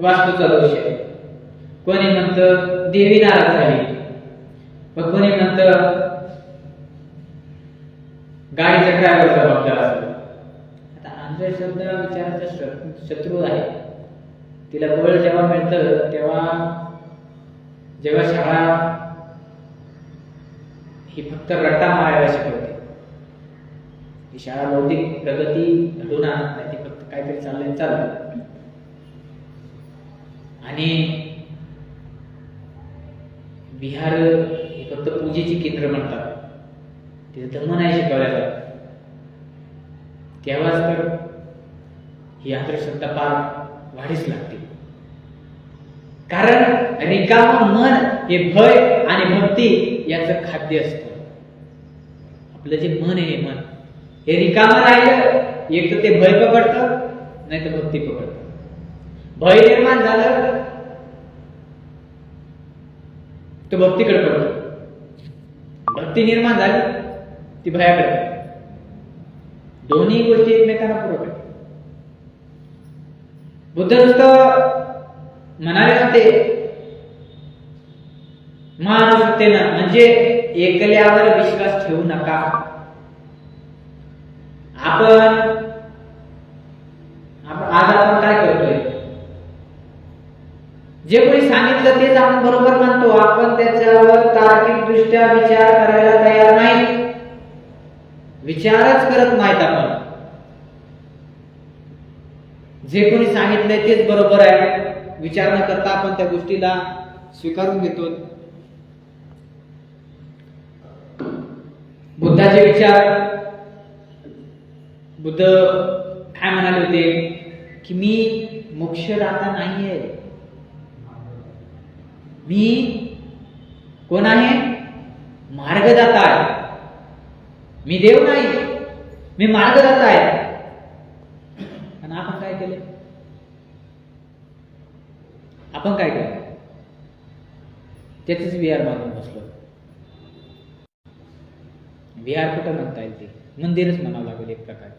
वास्तूचा दोष आहे, कोणी म्हणतं देवी नाराज झाली, पण कोणी म्हणतं गाडीचा ड्रायव्हर जबाबदार असतो. आता अंधश्रद्धा विचाराचा शत्रू आहे. तिला बळ जेव्हा मिळतं जेव्हा शाळा ही फक्त रट्टा मारायला शिकवते, ही शाळा बौद्धिक प्रगती घडून आणत नाही, ती फक्त काहीतरी चाललंय. आणि विहार हे फक्त पूजेची केंद्र म्हणतात, तिथे धर्म नाही शिकवल्या जात. तेव्हाच तर ही अंधश्रद्धा पार वाढीच लागते. कारण रिकाम मन हे भय आणि भक्ती याचं खाद्य असतं. आपलं जे मन आहे, मन हे रिकाम राहिलं, एक तर ते भय पकडतं, नाही तर भक्ती पकडतं. भय निर्माण झालं तो भक्तीकडे पडतो, भक्ती निर्माण झाली ती भयाकडे. दोन्ही गोष्टी एकमेकांना पूरक आहेत. बुद्ध नुसतं म्हणाले होते मानसिकतेनं, म्हणजे एकल्यावर विश्वास ठेवू नका. आज आपण काय करतोय? जे कोणी सांगितलं तेच आपण बरोबर मानतो. आपण त्याच्यावर तार्किक दृष्ट्या विचार करायला तयार नाही, विचारच करत नाहीत. आपण जे कोणी सांगितलंय तेच बरोबर आहे विचार न करता आपण त्या गोष्टीला स्वीकारून घेतो. बुद्धाचे विचार, बुद्ध काय म्हणाले होते की मी मोक्षदाता नाहीये, मी कोण आहे? मार्गदाता आहे. मी देव नाही, मी मार्गदाता आहे. आणि आपण काय केलं? आपण काय केलं? त्याच विहार बांधून बसलो. विहार कुठं म्हणता येईल? ते मंदिरच म्हणावं लागेल एक प्रकारे.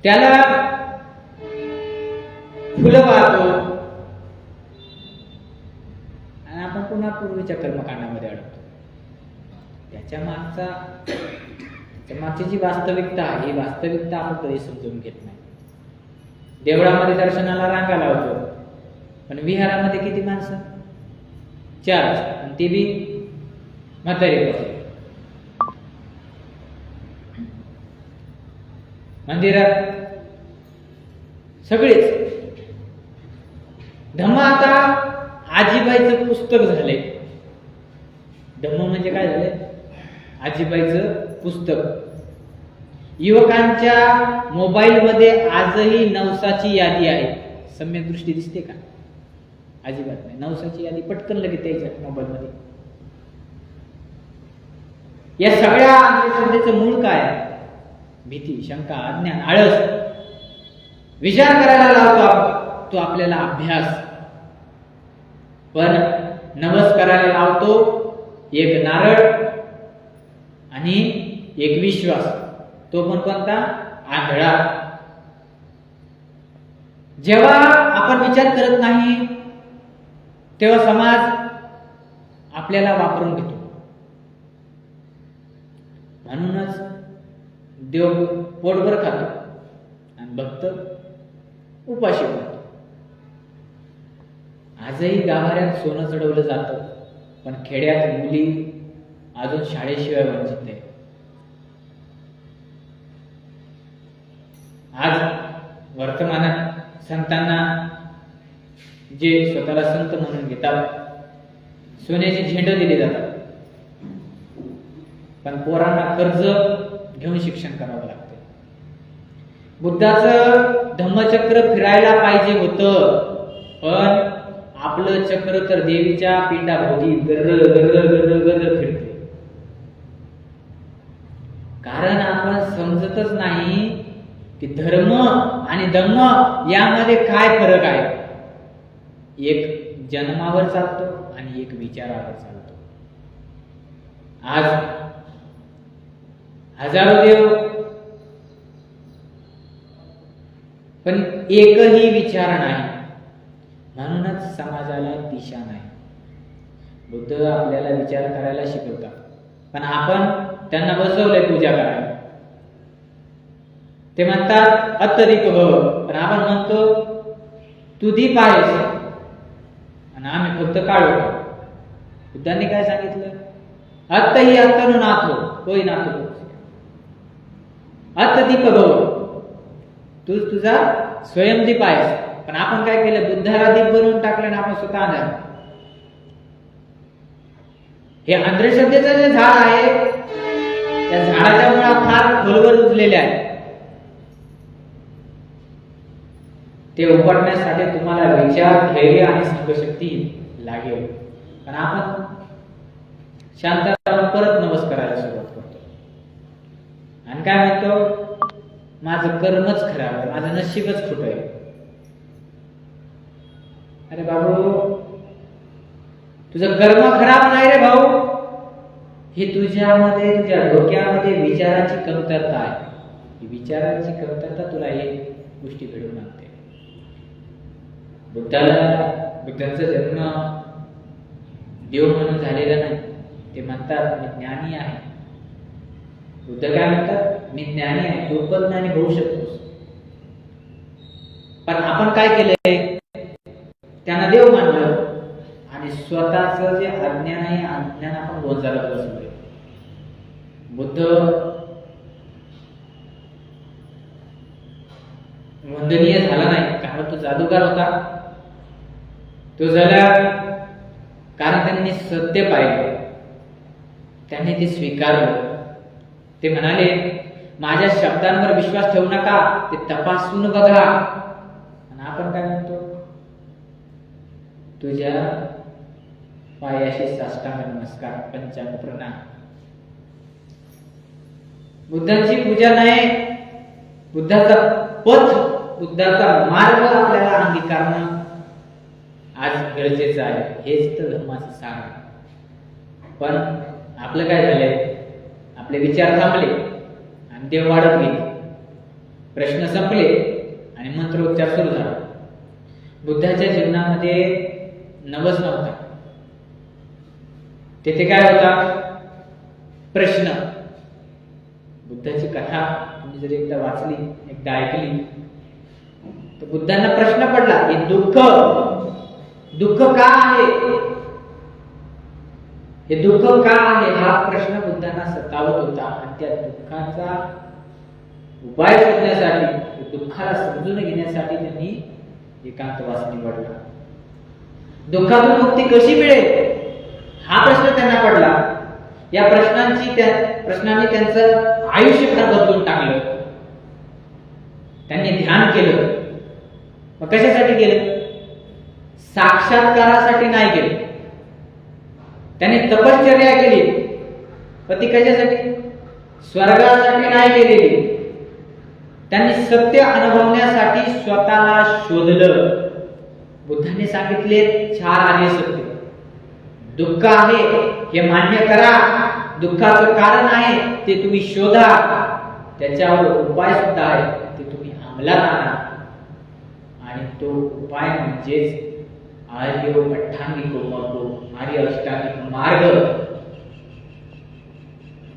त्याला फुलं वाहतो आणि आपण पुन्हा पूर्वीच्या कर्मकांडामध्ये अडकतो. त्याच्या मागची जी वास्तविकता आहे, ही वास्तविकता आपण कधी समजून घेत नाही. देवळामध्ये दर्शनाला रांगा लावतो, पण विहारामध्ये किती माणसं? 4, आणि ती बी म्हातारी. मंदिरात सगळेच. धम्म आता आजीबाईचं पुस्तक झालंय. धम्म म्हणजे काय झालंय? आजीबाईचं पुस्तक. युवकांच्या मोबाईल मध्ये आजही नवसाची यादी आहे. सम्यक दृष्टी दिसते का? अजिबात नाही. नवसाची यादी पटकन लगेच त्याच्या मोबाईल मध्ये. या सगळ्या अंधश्रद्धेचं मूळ काय आहे? भीती, शंका, अज्ञान, आळस. विचार करायला लावतो तो आपल्याला अभ्यास, पण नवस करायला लावतो एक नारळ आणि एक विश्वास, तो पण कोणता? आंधळा. जेव्हा आपण विचार करत नाही तेव्हा समाज आपल्याला वापरून घेतो. म्हणूनच देव पोटभर खातो आणि भक्त उपाशी पडतो. आजही गाभाऱ्यात सोनं चढवलं जातं, पण खेड्यात मुली अजून शाळेशिवाय वंचित आहे. आज वर्तमानात संतांना, जे स्वतःला संत म्हणून घेतात, सोन्याची झेंड दिली जातात. पण पोरांना कर्ज घेऊन शिक्षण करावं लागतं. बुद्धाचं धम्मचक्र फिरायला पाहिजे होतं, पण आपलं चक्र तर देवीच्या पिंडाभोवती गर्र गर्र गर्र गर्र फिरते. कारण आपण समजतच नाही की धर्म आणि धम्म यामध्ये काय फरक आहे. एक जन्मावर चालतो आणि एक विचारावर चालतो. आज हजारो देव पण एकही विचार नाही, म्हणूनच समाजाला दिशा नाही. बुद्ध आपल्याला विचार करायला शिकवतात, पण आपण त्यांना बसवलंय पूजा करायला. ते म्हणतात अत्तदिक भव, पण आपण म्हणतो तू दीप आहेस आणि आम्ही फक्त काढू. बुद्धांनी काय सांगितलं? अत्त ही अत्तनु नाथो, कोई नाथो. अत्तदीप भव, तू तुझा स्वयंदीप आहेस. पण आपण काय केलं? बुद्धाला दीप बनवून टाकलं आणि आपण स्वतः अंधार. हे अंधश्रद्धेचं जे झाड आहे, त्या झाडाच्या मुळा फार खोलवर रुजलेल्या आहेत. ते उपटण्यासाठी तुम्हाला विचार, धैर्य आणि संघशक्ती लागेल. पण आपण शांतपणे परत नमस्काराला सुरुवात करतो आणि काय म्हणतो? माझं कर्मच खराब आहे, माझं नशीबच खोटं आहे. अरे बाबू, तुझं कर्म खराब नाही रे भाऊ, हे तुझ्यामध्ये, तुझ्या डोक्यामध्ये विचाराची कमतरता आहे. ही विचाराची कमतरता तुला हे गोष्टी घडवून आणते. बुद्धांचा जन्म देव म्हणून झालेला नाही. ते म्हणतात मी ज्ञानी आहे. बुद्ध काय म्हणतात? मी ज्ञानी आहे. तू पण ज्ञानी होऊ शकतोस. पण आपण काय केलंय? त्यांना देव मानलं आणि स्वतःच जे अज्ञान आहे, अज्ञान आपण गोंजारत बसलोय. बुद्ध वंदनीय झाला नाही कारण तो जादूगार होता. तो झाला कारण त्यांनी सत्य पाहिलं, त्यांनी ते स्वीकारलं. ते म्हणाले माझ्या शब्दांवर विश्वास ठेवू नका, ते तपासून बघा. आणि आपण काय म्हणतो? तुझ्या पायाशी साष्टांग नमस्कार, पंचांग प्रणाम. बुद्धांची पूजा नाही, बुद्धाचा पथ, बुद्धाचा मार्ग आपल्याला अंगीकारणं आज गरजेचं आहे. हेच तर धर्माचं सार आहे. पण आपलं काय झालंय? आपले विचार थांबले आणि देव वाढत गेले, प्रश्न संपले आणि मंत्रोच्चार सुरू झाला. बुद्धाच्या जीवनामध्ये नवस नव्हता. तेथे काय होता? प्रश्न. बुद्धाची कथा तुम्ही जर एकदा वाचली, एकदा ऐकली, तर बुद्धांना प्रश्न पडला की दुःख का आहे? हे दुःख का आहे हा प्रश्न बुद्धांना सतावत होता. आणि त्या दुःखाचा उपाय शोधण्यासाठी, दुःखाला समजून घेण्यासाठी त्यांनी एकांतवास निवडला. दुःखातून मुक्ती कशी मिळेल हा प्रश्न त्यांना पडला. या प्रश्नाने त्यांचं आयुष्य फार बदलून टाकलं. त्यांनी ध्यान केलं. मग कशासाठी केलं? साक्षात्कारासाठी नाही केलं. त्यांनी तपश्चर्या केली, पण ती कशासाठी? स्वर्गासाठी नाही केलेली. त्यांनी सत्य अनुभवण्यासाठी स्वतःला शोधलं. बुद्धांनी सांगितले 4 आर्य सत्य. दुःख आहे हे मान्य करा, दुःखाचं कारण आहे ते तुम्ही शोधा, त्याच्यावर उपाय सुद्धा आहे ते तुम्ही अंमलात आणा. आणि तो उपाय म्हणजेच आर्य अष्टांगिक मार्ग, आर्य अष्टांगिक मार्ग.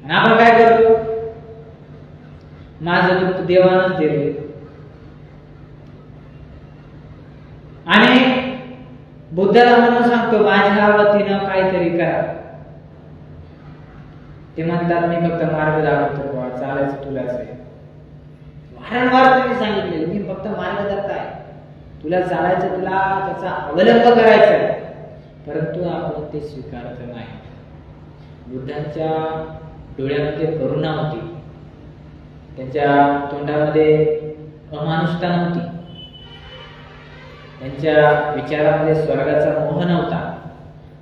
आणि आपण काय करतो? माझं दुःख देवानच दिले आणि बुद्धाला म्हणून सांगतो माझ्या वतीनं काहीतरी करा. ते म्हणतात मी फक्त मार्ग दाखवतो, चालायचं तुलाच आहे. वारंवार त्यांनी सांगितलेलं मी फक्त मार्गदर्शक आहे, तुला चालायचं, तुला त्याचा अवलंब करायचा आहे. परंतु आपण ते स्वीकारत नाही. बुद्धांच्या डोळ्यामध्ये करुणा होती, त्यांच्या तोंडामध्ये अमानुषता नव्हती, त्यांच्या विचारामध्ये स्वर्गाचा मोह नव्हता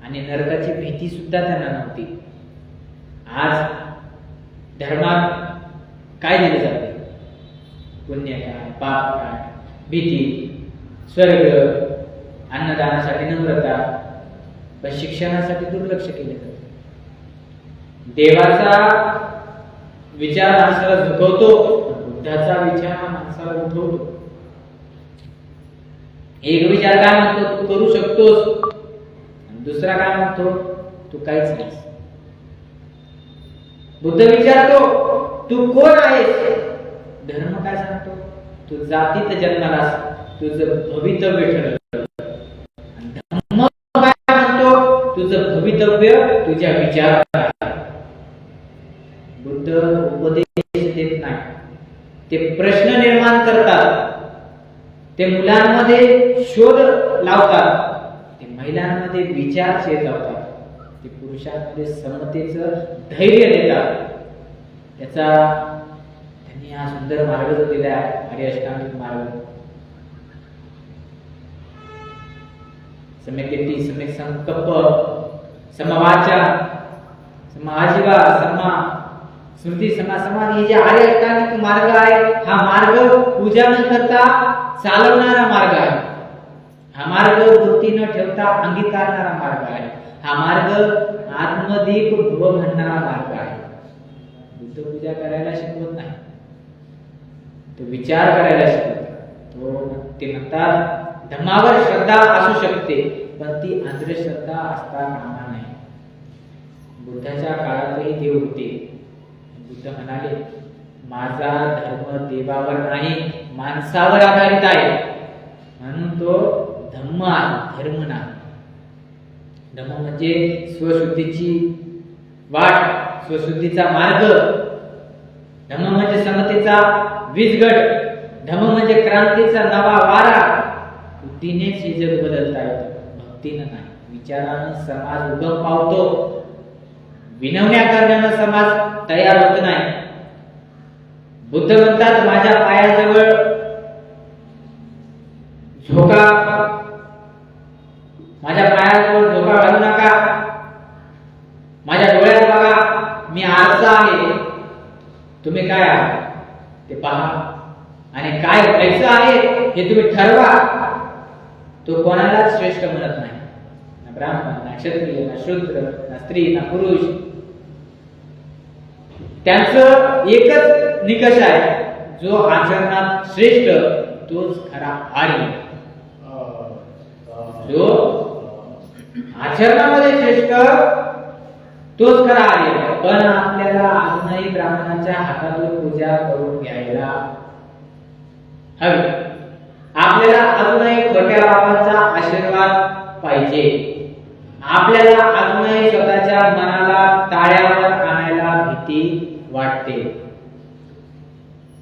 आणि नरकाची भीती सुद्धा त्यांना नव्हती. आज धर्मात काय दिले जाते? पुण्य काय, पाप काय, भीती, स्वर्ग, अन्नदानासाठी नम्रता, पण शिक्षणासाठी दुर्लक्ष केले जाते. देवाचा विचार माणसाला झुकवतो, बुद्धाचा विचार माणसाला उठवतो. एक विचार काय म्हणतो? तू करू शकतोस, दुसरा काय म्हणतो? तू काहीच नाहीस. बुद्ध विचारतो तू कोण आहेस? धर्म काय सांगतो? तू जातीत जन्मालास, तुझं भवितव्य ठरलं. धर्म काय म्हणतो? तुझं भवितव्य तुझ्या विचारात आहे. बुद्ध उपदेश देत नाही, ते प्रश्न निर्माण करतात, ते मुलांमध्ये शोध लावतात, ते महिलांमध्ये विचार चेतवतात, ते पुरुषांमध्ये समतेचं धैर्य देतात. त्याचा त्यांनी हा सुंदर मार्ग जो दिला आहे, आर्य अष्टांगिक मार्ग, सम्यक दिट्ठी, सम्यक संकल्प, समवाचा, समाजीवा, समा स्मृती, समा समाधी, हे जे आर्य अष्टांगिक मार्ग आहे, हा मार्ग पूजा न करता चालवणारा मार्ग आहे. हा मार्ग वृत्ती न ठेवता अंगीकारणारा मार्ग आहे. हा मार्ग आत्मदीप भव म्हणणारा मार्ग आहे. बुद्ध पूजा करायला शिकवत नाही, तो विचार करायला शिकवतो. ते म्हणतात धम्मावर श्रद्धा असू शकते, पण ती अंधश्रद्धा असता कामा नये. बुद्धाच्या काळातही देव होते. बुद्ध म्हणाले माझा धर्म देवावर नाही, माणसावर आधारित आहे, म्हणून तो धम्म आहे, धर्म नाही. धम्म म्हणजे स्वशुद्धीची वाट, स्वशुद्धीचा मार्ग. धम्म म्हणजे समतेचा वीजगड. धम्म म्हणजे क्रांतीचा नवा वारा. बुद्धीनेच हे जग बदलता येतं, भक्तीनं नाही. विचारानं समाज उगम पावतो, विनवण्या करण्यानं समाज तयार होत नाही. बुद्ध म्हणतात माझ्या पायाजवळ झोका, माझ्या पायाजवळ झोका घालू नका. माझ्या डोळ्यात बघा, मी आरसा आहे, तुम्ही काय आहात ते पहा, आणि काय व्हायचं आहे हे तुम्ही ठरवा. तो कोणालाच श्रेष्ठ म्हणत नाही, ना ब्राह्मण, ना क्षत्रिय, ना शूद्र, ना स्त्री, ना पुरुष. त्यांचं एकच निकष आहे, जो आचरणात श्रेष्ठ तोच खरा आर्य. जो आचरणामध्ये श्रेष्ठ तोच खरा आर्य. पण आपल्याला अजूनही ब्राह्मणाच्या हातातून पूजा करून घ्यायला हवी. आपल्याला अजूनही खोट्या बाबांचा आशीर्वाद पाहिजे. आपल्याला अजूनही स्वतःच्या मनाला ताळ्यावर आणायला भीती वाटते.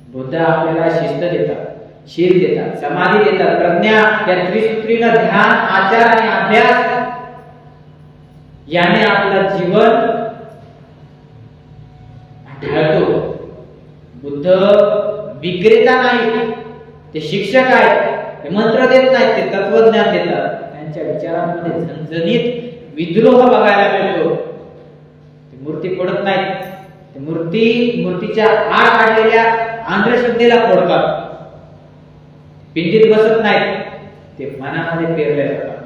बुद्ध आपल्याला शिस्त देतात, शील देतात, समाधी देतात, प्रज्ञा, या त्रिसूत्रीनं ध्यान, आचार आणि अभ्यास याने आपलं जीवन ढळतो. बुद्ध विक्रेता नाही, ते शिक्षक आहेत. ते मंत्र देत नाहीत, ते तत्वज्ञान देतात. त्यांच्या विचारांमध्ये झणझणीत विद्रोह बघायला मिळतो. ते मूर्ती फोडत नाहीत, ते मूर्तीच्या आड काढलेल्या अंधश्रद्धेला फोडतात. पिंडीत बसत नाहीत, ते मनामध्ये पेरले जातात.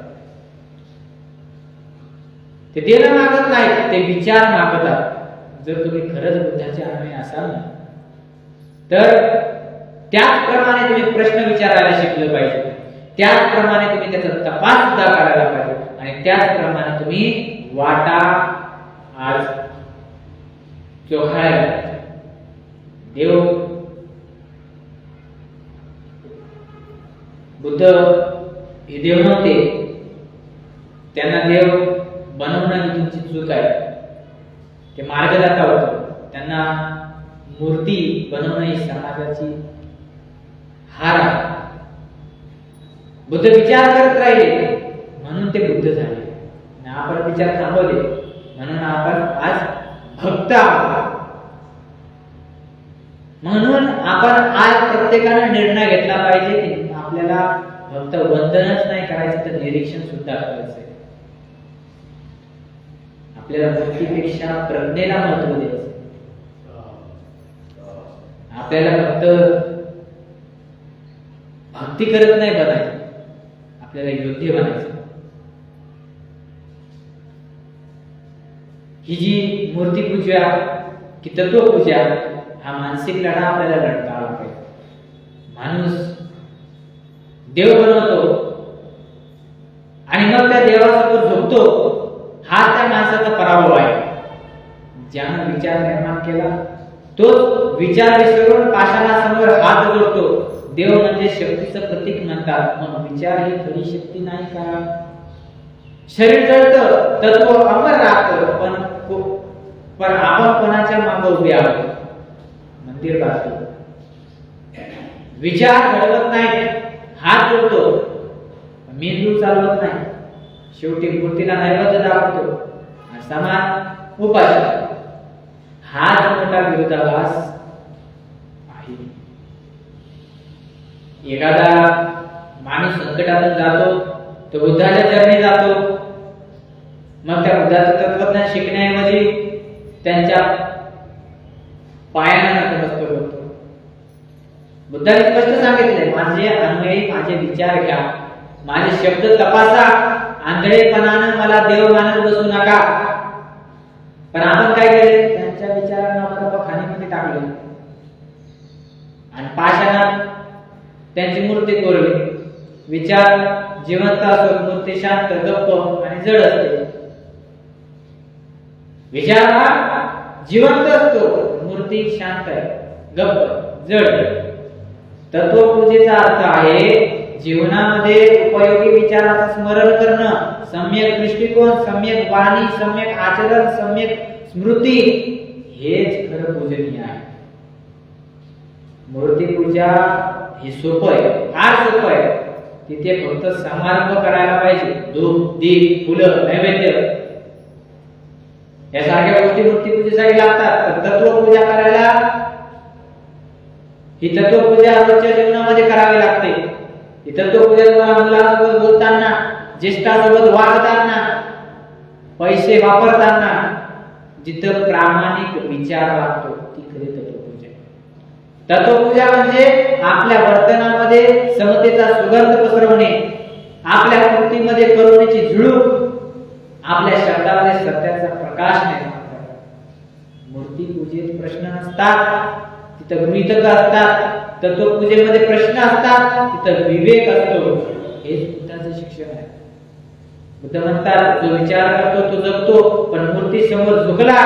ते देणं मागत नाहीत, ते विचार मागतात. जर तुम्ही खरंच बुद्धाचे अनुयायी असाल ना, तर त्याचप्रमाणे तुम्ही प्रश्न विचारायला शिकलं पाहिजे. त्याचप्रमाणे तुम्ही त्याचा तपास सुद्धा करायला पाहिजे. आणि त्याचप्रमाणे तुम्ही वाटा आज चोखायला पाहिजे. देव बुद्ध हे देव नव्हते, त्यांना देव बनवणं ही तुमची चूक आहे. ते मार्गदाता होते, त्यांना मूर्ती बनवणं ही समाजाची हार आहे. बुद्ध विचार करत राहिले म्हणून ते बुद्ध झाले. आपण विचार थांबवले म्हणून आपण आज भक्त आहोत. म्हणून आपण आज प्रत्येकाने निर्णय घेतला पाहिजे की आपल्याला फक्त वंदनच नाही करायचं तर निरीक्षण सुद्धा करायचंय. आपल्याला भक्तीपेक्षा प्रज्ञेला महत्त्व द्यायचं. आपल्याला फक्त भक्ती करत नाही बनायचं, आपल्याला योग्य बनायचं. ही जी मूर्तीपूजा की तत्वपूजा हा मानसिक लढा आपल्याला लढता आला पाहिजे. माणूस देव बनवतो आणि मग त्या देवासमोर झोपतो, हा त्या माणसाचा पराभव आहे. ज्यानं विचार निर्माण केला तो विचार विसरून पाषाणासमोर हात जोडतो. देव म्हणजे शक्तीचं प्रतीक म्हणतात, मग विचार ही खरी शक्ती नाही का? शरीर जळतं, तत्व अमर राहतं, पण आपण कोणाच्या मागे उभे आहोत? मंदिर बांधतो, विचार घडवत नाही, हात जोडतो, मेंदू चालवत नाही, शेवटी मूर्तीला नैवेद्य दाखवतो आणि समान उपास. हाच मोठा विरोधाभास आहे. एखादा माणूस संकटातून जातो, तो बुद्धाच्या चरणी जातो, मग त्या बुद्धाचं तत्वज्ञान शिकण्याऐवजी त्यांच्या पायांना नतमस्तक होतो. बुद्धाने स्पष्ट सांगितले, माझे अन्वयी माझे विचार घ्या, माझे शब्द तपासा, आंधळेपणानं मला देव मानत बसू नका. पण आपण काय केले? त्यांच्या विचारांना आपण खाणीमध्ये टाकले आणि पाषाणात त्यांची मूर्ती कोरली. विचार जिवंत असून मूर्ती शांत, गप्प आणि जड असते. विचार हा जिवंत असतो, मूर्ती शांत आहे, गप्प, जड. तत्वपूजेचा अर्थ आहे जीवनामध्ये उपयोगी विचाराचं स्मरण करणं, सम्यक दृष्टिकोन, सम्यक वाणी, सम्यक आचरण, सम्यक स्मृती. हेच खरं पूजनीय आहे. मूर्ती पूजा हे सोपं आहे, फार सोपं आहे. तिथे फक्त समारंभ करायला पाहिजे. धूप, दीप, फुलं, नैवेद्य यासारख्या गोष्टी मूर्ती पूजेसाठी लागतात. तर तत्वपूजा करायला ही तत्वपूजा रोजच्या जीवनामध्ये करावी लागते. ही तत्वपूजा तुम्हाला मुलासोबत बोलताना, ज्येष्ठासोबत वागताना, पैसे वापरताना जिथं प्रामाणिक विचार लागतो ती खरी तत्वपूजा. तत्वपूजा म्हणजे आपल्या वर्तनामध्ये समतेचा सुगंध पसरवणे, आपल्या कृतीमध्ये करुणेची झुळूक, आपल्या शब्दामध्ये सत्याचा प्रकाश निर्माण करणे. मूर्ती पूजेत प्रश्न नसतात, तिथं गृहीतक असतात. तत्वपूजेमध्ये प्रश्न असतात, तिथं विवेक असतो. हेच बुद्धाचं शिक्षण आहे. बुद्ध म्हणतात, जो विचार करतो तो जगतो, पण मूर्ती समोर झुकला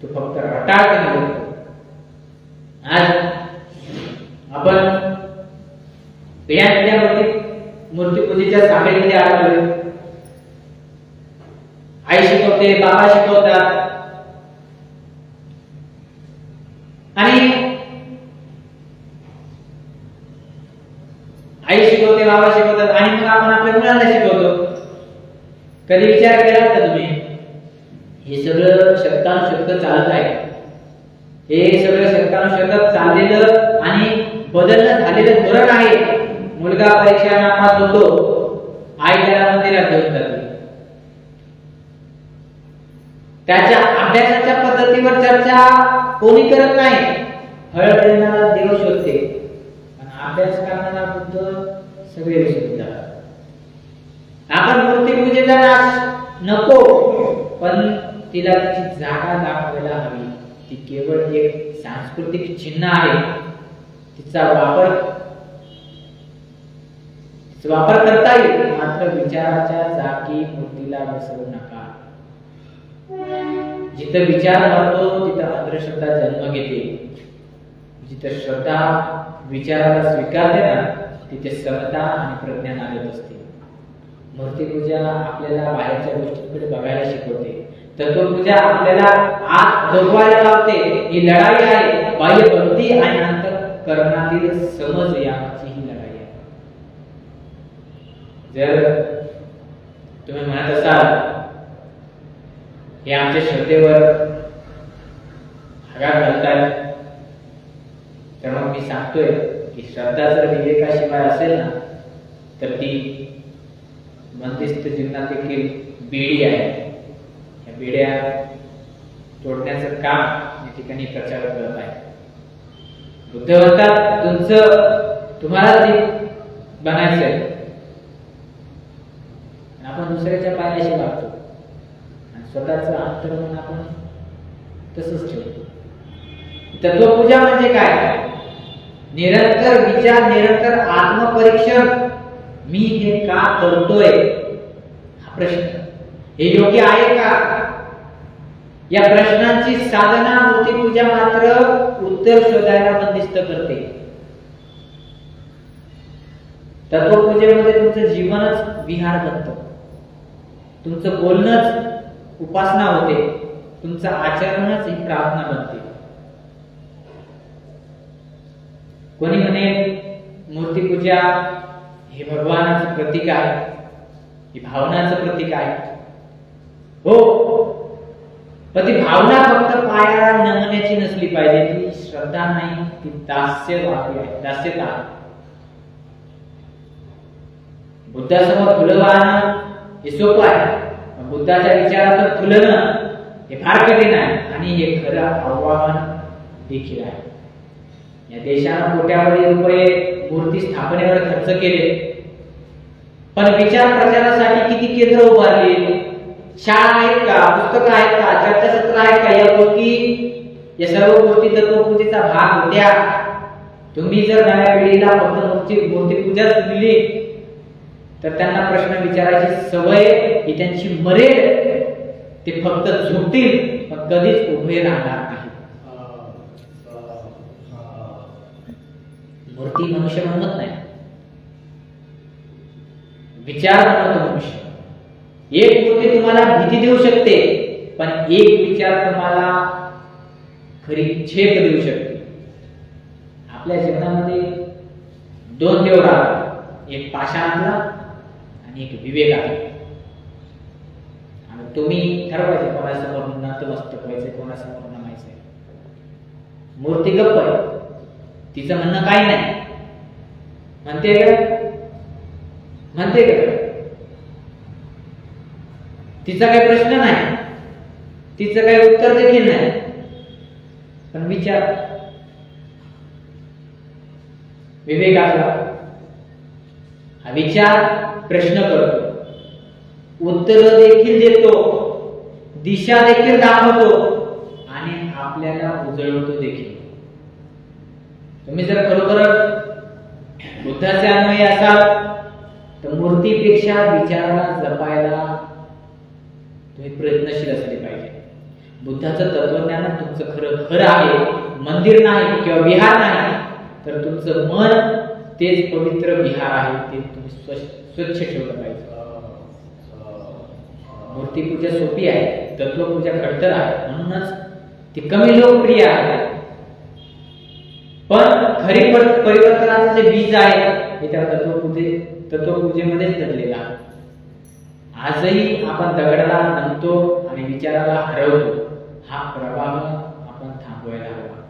तो फक्त रटाळतेने जगतो. आज आपण पिढ्या मूर्ती पूजेच्या साखळीमध्ये आलोय. आई शिकवते, बाबा शिकवतात आणि आई शिकवते, बाबा शिकवतात आणि मग आपण आपल्या मुलांना शिकवतो. कधी विचार केला का तुम्ही? हे सगळं शतकानुशतक चालत आहे. हे सगळं शतकानुशतक चाललेलं आणि बदलणं झालेलं धोरण आहे. मुलगा परीक्षा नापास होतो, आई त्याला मंदिरात घेऊन जाते. त्याच्या अभ्यासाच्या पद्धतीवर चर्चा कोणी करत नाही. हळद देणारा देव शोधते, अभ्यास करणारा बुद्ध सगळे विसरतात. आपण मूर्ती पूजेचा नाश नको, पण तिला तिची जागा दाखवायला हवी. ती केवळ एक सांस्कृतिक चिन्ह आहे. तिचा वापर करता येईल, मात्र विचाराच्या जागी मूर्तीला बसवू नका. जिथं विचार वाढतो तिथं अंधश्रद्धा जन्म घेते. जिथं श्रद्धा विचाराला स्वीकारते ना, तिथे समता आणि प्रज्ञा नांदत असते. मूर्तीपूजा आपल्याला बाहेरच्या गोष्टींकडे बघायला शिकवते. तत्वपूजा आपल्याला आत जगवायला लावते. ही लढाई आहे, बाह्य भक्ती आणि अंतःकरणातील समज याची ही लढाई आहे. जर तुम्ही म्हणत असाल हे आमच्या श्रद्धेवर आघात घालतात. तर मग मी सांगतोय की श्रद्धा जर विवेकाशिवाय असेल ना तर ती बंदिस्त जीवनात देखील बेडी आहे. या बेड्या तोडण्याचं काम या ठिकाणी प्रचार करत आहे. बुद्ध म्हणतात तुम्हाला ते बनायचंय, आपण दुसऱ्याच्या पायाशी वागतो आणि स्वतःचं अंतर्मन आपण तसंच ठेवतो. तत्वपूजा म्हणजे काय? निरंतर विचार, निरंतर आत्मपरीक्षण. मी हे का करतोय हा प्रश्न, हे योग्य आहे का? या प्रश्नांची साधना मूर्तिपूजा मात्र उत्तर शोधायला बंदिस्त करते. तत्वपूजेमध्ये तुमचं जीवनच विहार बनतं, तुमचं बोलणंच उपासना होते, तुमचं आचरणच ही प्रार्थना बनते. कोणी म्हणे मूर्तिपूजा हे भगवानाचं प्रतीक आहे, ही भावनाचं प्रतीक आहे. हो, पण ती भावना फक्त पायाला नमण्याची नसली पाहिजे, ती श्रद्धा नाही, ती दास्यभावी आहे, दास्यता. बुद्धासमोर फुलं वाहणं हे सोपं आहे, बुद्धाच्या विचारातून फुलणं हे फार कठीण आहे आणि हे खरं आव्हान देखील आहे. या देशानं कोट्यावधी रुपये मूर्ती स्थापनेवर खर्च केले, पण विचार प्रचारासाठी किती केंद्र उभारली? शाळा आहेत का? पुस्तकं आहेत का? चर्चासत्र आहेत का? या गोष्टी, या सर्व गोष्टी तत्वपूजेचा भाग होत्या. तुम्ही जर नव्या पिढीला फक्त मूर्तिपूजाच दिली तर त्यांना प्रश्न विचारायची सवय ही त्यांची मरेल. ते फक्त झुकतील पण कधीच उभे राहणार नाही. मूर्ती मनुष्य बनवत नाही, विचार बनवतो मनुष्य. एक मूर्ती तुम्हाला भीती देऊ शकते, पण एक विचार तुम्हाला खरी झेप देऊ शकते. आपल्या जीवनामध्ये दोन देव राहतात, एक पाषाणातला आणि एक विवेक आहे. आणि तुम्ही ठरवायचे कोणासमोर नतमस्तक व्हायचे, कोणासमोर नमायचे. मूर्ती गप्प आहे, तिचं म्हणणं काही नाही. म्हणते का? म्हणते का? तिचा काही प्रश्न नाही, तिचं काही उत्तर देखील नाही. पण विचार विवेकाचा हा विचार प्रश्न करतो, उत्तर देखील देतो, दिशा देखील दाखवतो आणि आपल्याला उजळवतो देखील. तुम्ही जर खरोखर बुद्धाचे अन्वयी असाल तर मूर्तीपेक्षा विचाराला जपायला तुम्ही प्रयत्नशील असले पाहिजे. बुद्धाचं तत्वज्ञान तुमचं खरं आहे, मंदिर नाही किंवा विहार नाही, तर तुमचं मन तेच पवित्र विहार आहे, ते तुम्ही स्वच्छ ठेवलं पाहिजे. मूर्तिपूजा सोपी आहे, तत्वपूजा खडतर आहे, म्हणूनच ती कमी लोकप्रिय आहे. पण खरी परिवर्तनाचे जे बीज आहे हे त्या तत्वपूजेमध्येच दडलेलं आहे. आजही आपण दगडाला नमतो आणि विचाराला हरवतो. हा प्रवाह आपण थांबवायला हवा.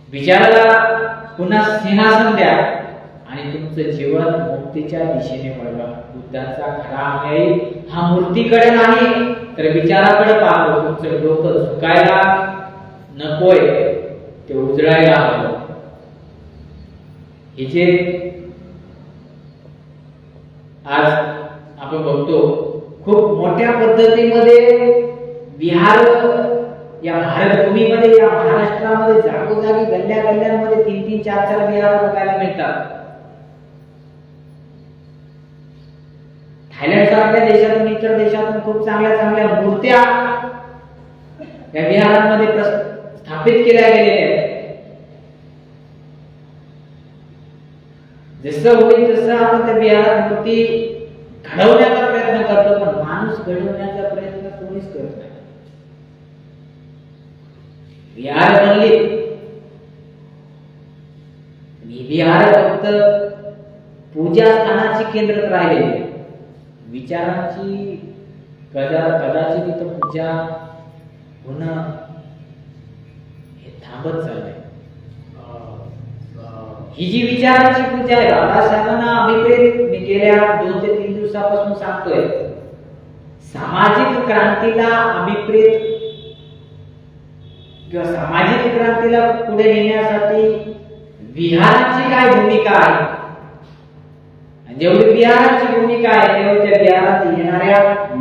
विचाराला पुन्हा सिंहासन द्या आणि तुमचं जीवन मुक्तीच्या दिशेने वळवा. बुद्धाचा खरा अनुयायी हा मूर्तीकडे नाही तर विचाराकडे पाहतो. तुमचं डोकं झुकायला नकोय, ते उजळायला हवं. हे जे आज आपण बघतो खूप मोठ्या पद्धतीमध्ये विहार या भारतभूमीमध्ये, या महाराष्ट्रामध्ये जागोजागी गल्ल्या गल्ल्यांमध्ये 3-3, 4-4 विहार बघायला मिळतात. थायलंड सारख्या देशातून, इतर देशातून खूप चांगल्या चांगल्या मूर्त्या या विहारांमध्ये स्थापित केल्या गेलेल्या आहेत. जसं होईल तसं आपण त्या विहारात मूर्ती घडवण्याचा प्रयत्न करतो, पण माणूस घडवण्याचा प्रयत्न कोणीच करत नाही. विहार बनली, विहार फक्त पूजा स्थानाची केंद्रात राहिलेली, विचारांची कदाचित इथं पूजा होणं थांबत चाललंय. ही जी विचारांची पूजा आहे, बाबासाहेबांना अभिप्रेत मी गेल्या 2 ते 3 दिवसापासून सांगतोय, सामाजिक क्रांतीला अभिप्रेत किंवा सामाजिक क्रांतीला पुढे नेण्यासाठी विहारांची काय भूमिका आहे, जेवढी विहारांची भूमिका आहे तेवढी त्या विहारात येणाऱ्या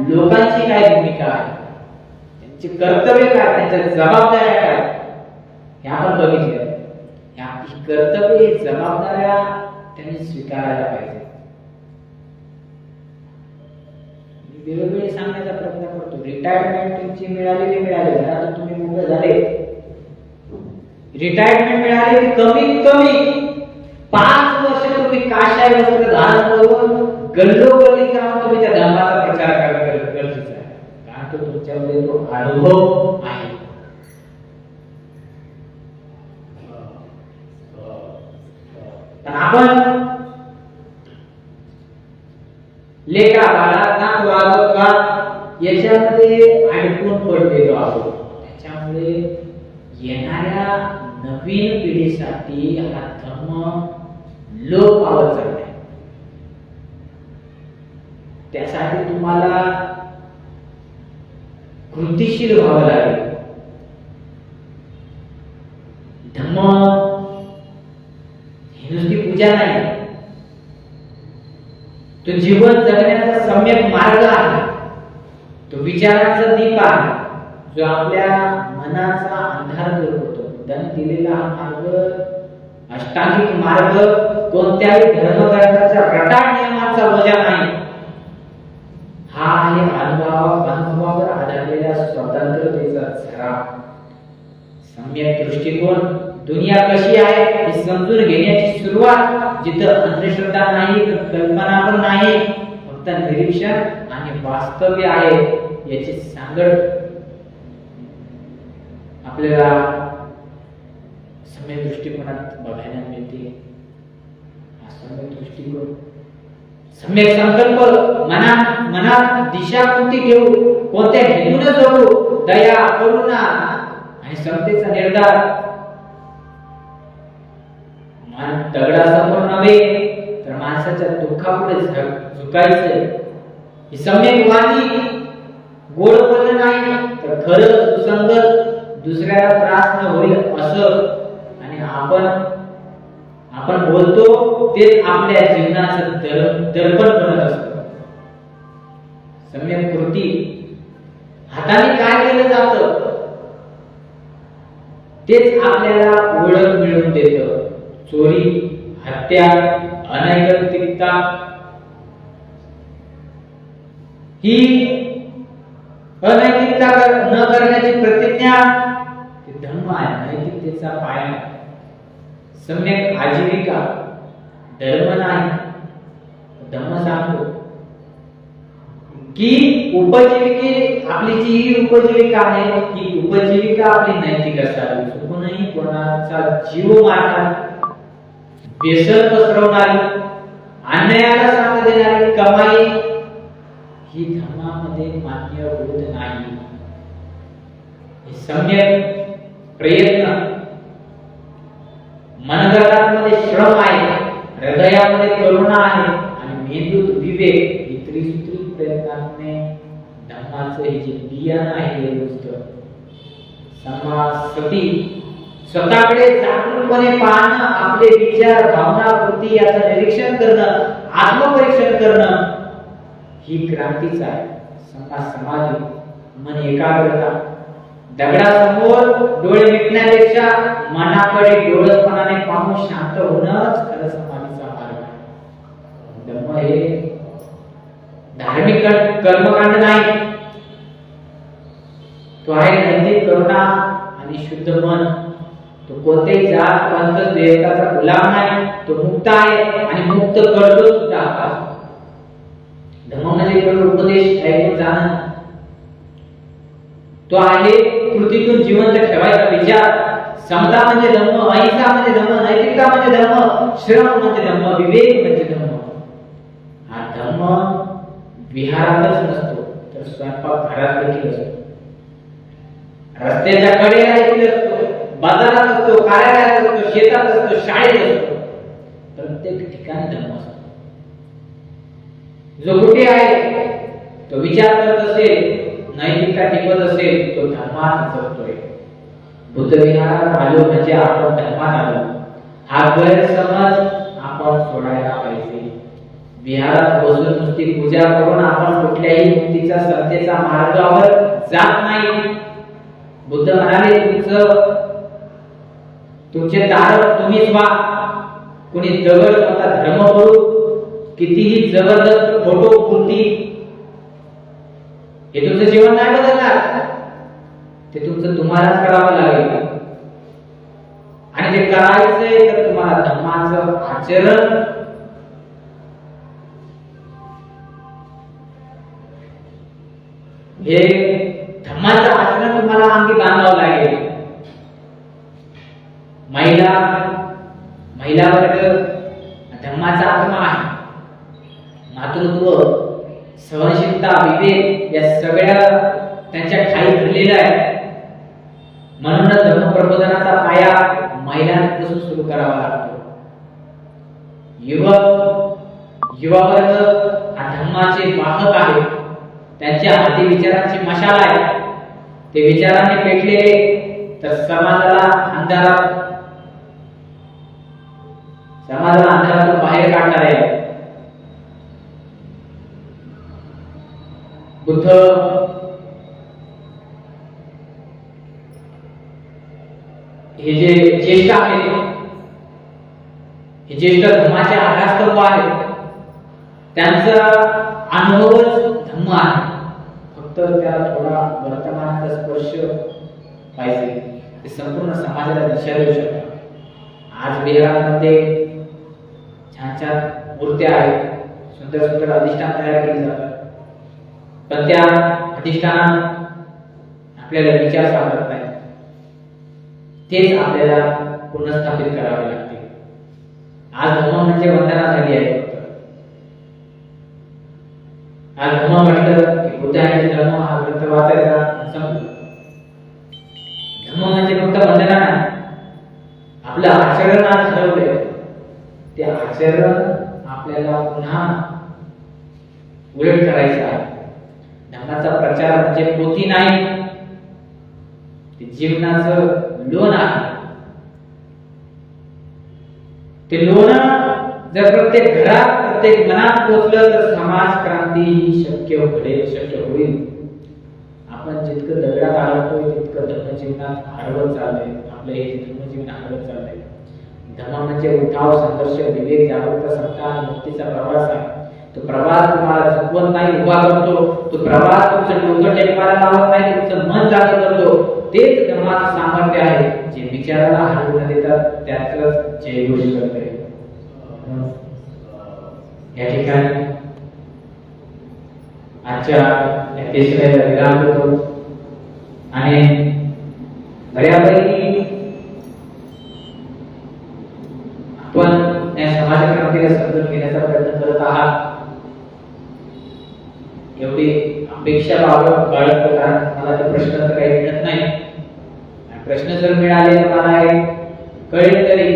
लोकांची काय भूमिका आहे, त्यांची कर्तव्य काय, त्यांच्या जबाबदाऱ्या काय, हे आपण बघितलं. ही कर्तव्य जबाबदाऱ्या त्यांनी स्वीकारायला पाहिजे. वेळोवेळी सांगण्याचा प्रयत्न करतो, रिटायरमेंट तुमची मिळाली, आता तुम्ही मोकळे झाले, रिटायरमेंट मिळाली, कमीत कमी 5 वर्ष तुम्ही काशाय वस्त्र धारण करून गल्लोगल्ली जाऊन तुम्ही त्या धर्माचा प्रचार करणं गरजेचं आहे, कारण तो तुमच्यामध्ये तो अनुभव आहे. आपण लेखा बाळात वागत याच्यामध्ये अडकून पडलेलो आहोत. त्याच्यामुळे येणाऱ्या नवीन पिढीसाठी हा धर्म लोप पावत चाललाय. त्यासाठी तुम्हाला कृतिशील व्हावं लागेल. धर्म नुसती पूजा नाही, तो जीवन जगण्याचा सम्यक मार्ग आहे, तो विचारांचा दीप आहे, जो आपल्या मनाचा अंधार दूर करतो. बुद्धाने दिलेला हा मार्ग, अष्टांगिक मार्ग, कोणत्याही धर्मग्रंथाच्या रटाळ नियमांचा बोजा नाही. हा आहे अनुभवावर आधारलेला स्वतंत्रतेचा झरा, सम्यक दृष्टिकोन. दुनिया कशी आहे हे समजून घेण्याची सुरुवात जिथं अंधश्रद्धा नाही, कल्पना पण नाही, फक्त निरीक्षण आणि वास्तव्य आहे, याची सांगड आपल्याला सम्यक दृष्टिकोनात बघायला मिळते. हा सम्यक दृष्टिकोन, सम्यक संकल्प, मनात दिशा कोणती घेऊ, कोणत्या हेतूने जगू, दया, करुणा आणि समतेचा निर्धार. दगडासमोर नव्हे तर माणसाच्या दुःखापुढे झुकायचं. ही सम्यक वाणी, गोड बोलणं नाही तर खरं सुसंगत, दुसऱ्याला त्रास न होईल असं, आणि आपण बोलतो तेच आपल्या जीवनाचं दर्पण बनत असतं. सम्यक कृती, हाताने काय केलं जातं तेच आपल्याला ओळख मिळवून देतं. चोरी, हत्या, अनैतिकता ही अनैतिकता न करण्याची प्रतिज्ञा धर्म आहे, नैतिकतेचा पाया. सम्यक आजीविका, धर्म नाही, धर्म सांगतो की आपली जी ही उपजीविका आहे, ही उपजीविका आपली नैतिक असावी. चुकूनही कोणाचा जीव मारणार, व्यसन पसरवणारी, अन्यायाला साथ देणारी कमाई ही धर्मामध्ये मान्य होत नाही. हे सम्यक प्रयत्न, मनगटामध्ये श्रम आहे, हृदयामध्ये करुणा आहे आणि मेंदूत विवेक, ही त्रिसूत्री प्रयत्नाने धर्माचं हे जे बियाणं आहे हे रुजतं. समासती, स्वतःकडे जागरूकपणे पाहणं, आपले विचार, भावना, कृती याचं निरीक्षण करणं, आत्मपरीक्षण करणं, ही क्रांतीच आहे. समाधी, मन एकाग्रता, दगडासमोर डोळे मिटण्यापेक्षा मनाकडे डोळसपणाने पाहून शांत होणंच खरं समाधीचा मार्ग आहे. धर्म हे धार्मिक कर्मकांड नाही, तो आहे नैतिक करुणा आणि शुद्ध मन. तो कोणत्याही जात, पंथ, देवताचा गुलाम नाही, तो मुक्त आहे आणि मुक्त करतो सुद्धा. धर्म म्हणजे केवळ उपदेश ऐकून जाणं, तो आहे कृतीतून जिवंत ठेवायचा विचार. समता म्हणजे धर्म, अहिंसा म्हणजे धर्म, नैतिकता म्हणजे धर्म, श्रम म्हणजे धर्म, विवेक म्हणजे धर्म. हा धर्म विहारातच नसतो तर स्वयंपाक घरात देखील असतो, रस्त्याच्या कडेला देखील असतो, बाजारात असतो, कार्यालयात असतो, शेतात असतो, शाळेत असतो, प्रत्येक ठिकाणी धर्म असतो. जो कुठे आहे तो विचार करत असेल, नैतिकता टिकवत असेल, तो धर्मात जगतोय. बुद्ध विहारात आलो म्हणजे आपण धर्मात आलो, हा गैरसमज आपण सोडायला पाहिजे. विहारात बसून नुसती पूजा करून आपण कुठल्याही मुक्तीचा सत्तेचा मार्गावर जात नाही. बुद्ध म्हणाले तुमचे दार तुम्हीच व्हा. कुणी दगड मोठा धर्मगुरू कितीही जबरदस्त फोटो मूर्ती हे तुमचं जीवन नाही बदलणार. ते तुमचं तुम्हालाच करावं लागेल. आणि ते करायचंय तर तुम्हाला धर्माचं आचरण हे धर्माचं आचरण तुम्हाला अंगी बांधावं लागेल. महिला वर्ग धर्माचा आत्मा आहे. मातृत्व, सहनशीलता, विवेक या सगळ्या त्यांच्या ठाई भरलेल्या आहे. म्हणूनच धर्मप्रबोधनाचा पाया महिलांपासून सुरू करावा लागतो. युवा वर्ग हा धर्माचे वाहक आहे. त्यांच्या हाती विचारांची मशाल आहे. ते विचारांनी पेटलेले तर समाजाला अंधारातून बाहेर काढणार आहे. बुद्ध हे जे ज्येष्ठ आहेत, हे ज्येष्ठ धर्माचे आधारस्तंभ आहेत. त्यांचा अनुभवच धम्म आहे. फक्त त्याला थोडा वर्तमानाचा स्पर्श पाहिजे. ते संपूर्ण समाजाला दिशा देऊ शकतात. आज विहारामध्ये छान छान मूर्त्या आहेत, सुंदर सुंदर अधिष्ठान तयार केली जातात. पण त्या अधिष्ठानात आपल्याला विचार सापडत नाही. तेच आपल्याला पुनर्स्थापित करावे लागते. आज धर्म म्हणजे वंदना झाली आहे. आज धर्म म्हटलं की बुद्धांचे धर्म हा ग्रंथ वाचायचा संपला. धर्म म्हणजे फक्त वंदना नाही. आपलं आचरण आज ठरवलंय, ते आचरण आपल्याला पुन्हा उलट करायचं आहे. धर्माचा प्रचार म्हणजे पोथी नाही, ते जीवनाचं लोण आहे. ते लोण जर प्रत्येक घरात, प्रत्येक मनात पोचलं तर समाज क्रांती ही शक्य होईल. आपण जितकं दगडात अडकतोय तितकं धर्मजीवनात हरवत चाललंय. आपलं हे धर्मजीवन हरवत चाललंय. धर्म म्हणजे उठाव, संघर्ष, विवेक, जागरूकता, सत्ता आणि मुक्तीचा प्रवास आहे. तो प्रवास तुम्हाला चुकवत नाही, उभा करतो. तो प्रवास तुमचं डोकं टेकवायला लावत नाही, तुमचं मन जागं करतो. तेच धर्माचं सामर्थ्य आहे, जे विचाराला हलवून देतात. त्याच जयघोष करते. या ठिकाणी आजच्या एपिसोडला विराम देतो आणि बऱ्यापैकी आपण या समाज क्रांतीला समजून घेण्याचा प्रयत्न करत आहात. एवढी अपेक्षा बाळगतो, कारण मला ते प्रश्न तर काही मिळत नाही. प्रश्न जर मिळाले तर मला कळेल तरी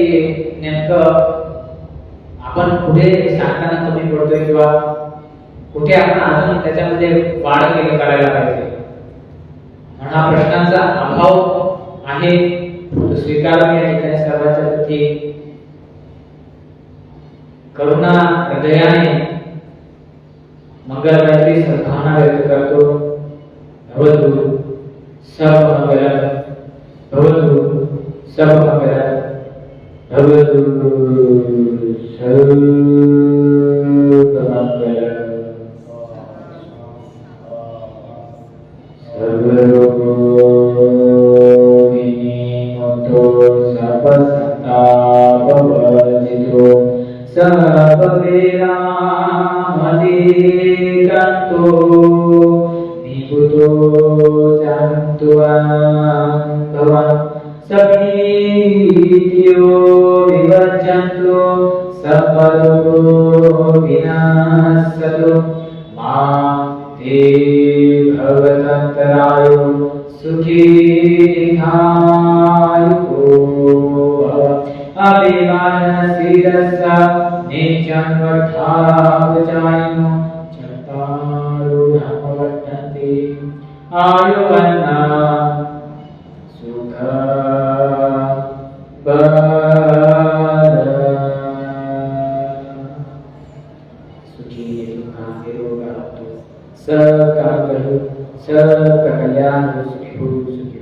नेमकं आपण पुढे सांगताना कमी पडतोय किंवा कुठे आपण अजून त्याच्यामध्ये वाढ करायला पाहिजे. म्हणून हा प्रश्नांचा अभाव आहे, तो स्वीकारून या ठिकाणी सर्वांच्या प्रती करुणा हृदयाने मंगलमैत्री सद्भावना व्यक्त करतो. भवतु सब मंगलम, भवतु सब मंगलम, भवतु सब मंगलम. सर्वरोगो विनिमुक्तो सर्वसंतापवर्जितो सर्ववेदामधिगतो निभूतो जानन्तु भवान् सभीत्यो विवर्जन्तु सर्वरोगो विनाशतु मा ते भवतन्तरायो सुखी दीर्घायुः अभिमान शिरसा नित्यं वठावचायिनो चत्तारूढमवर्धन्ते आयुवन्ना सुख सुखी दुःखानिरोगः सकलकल्याण सुखी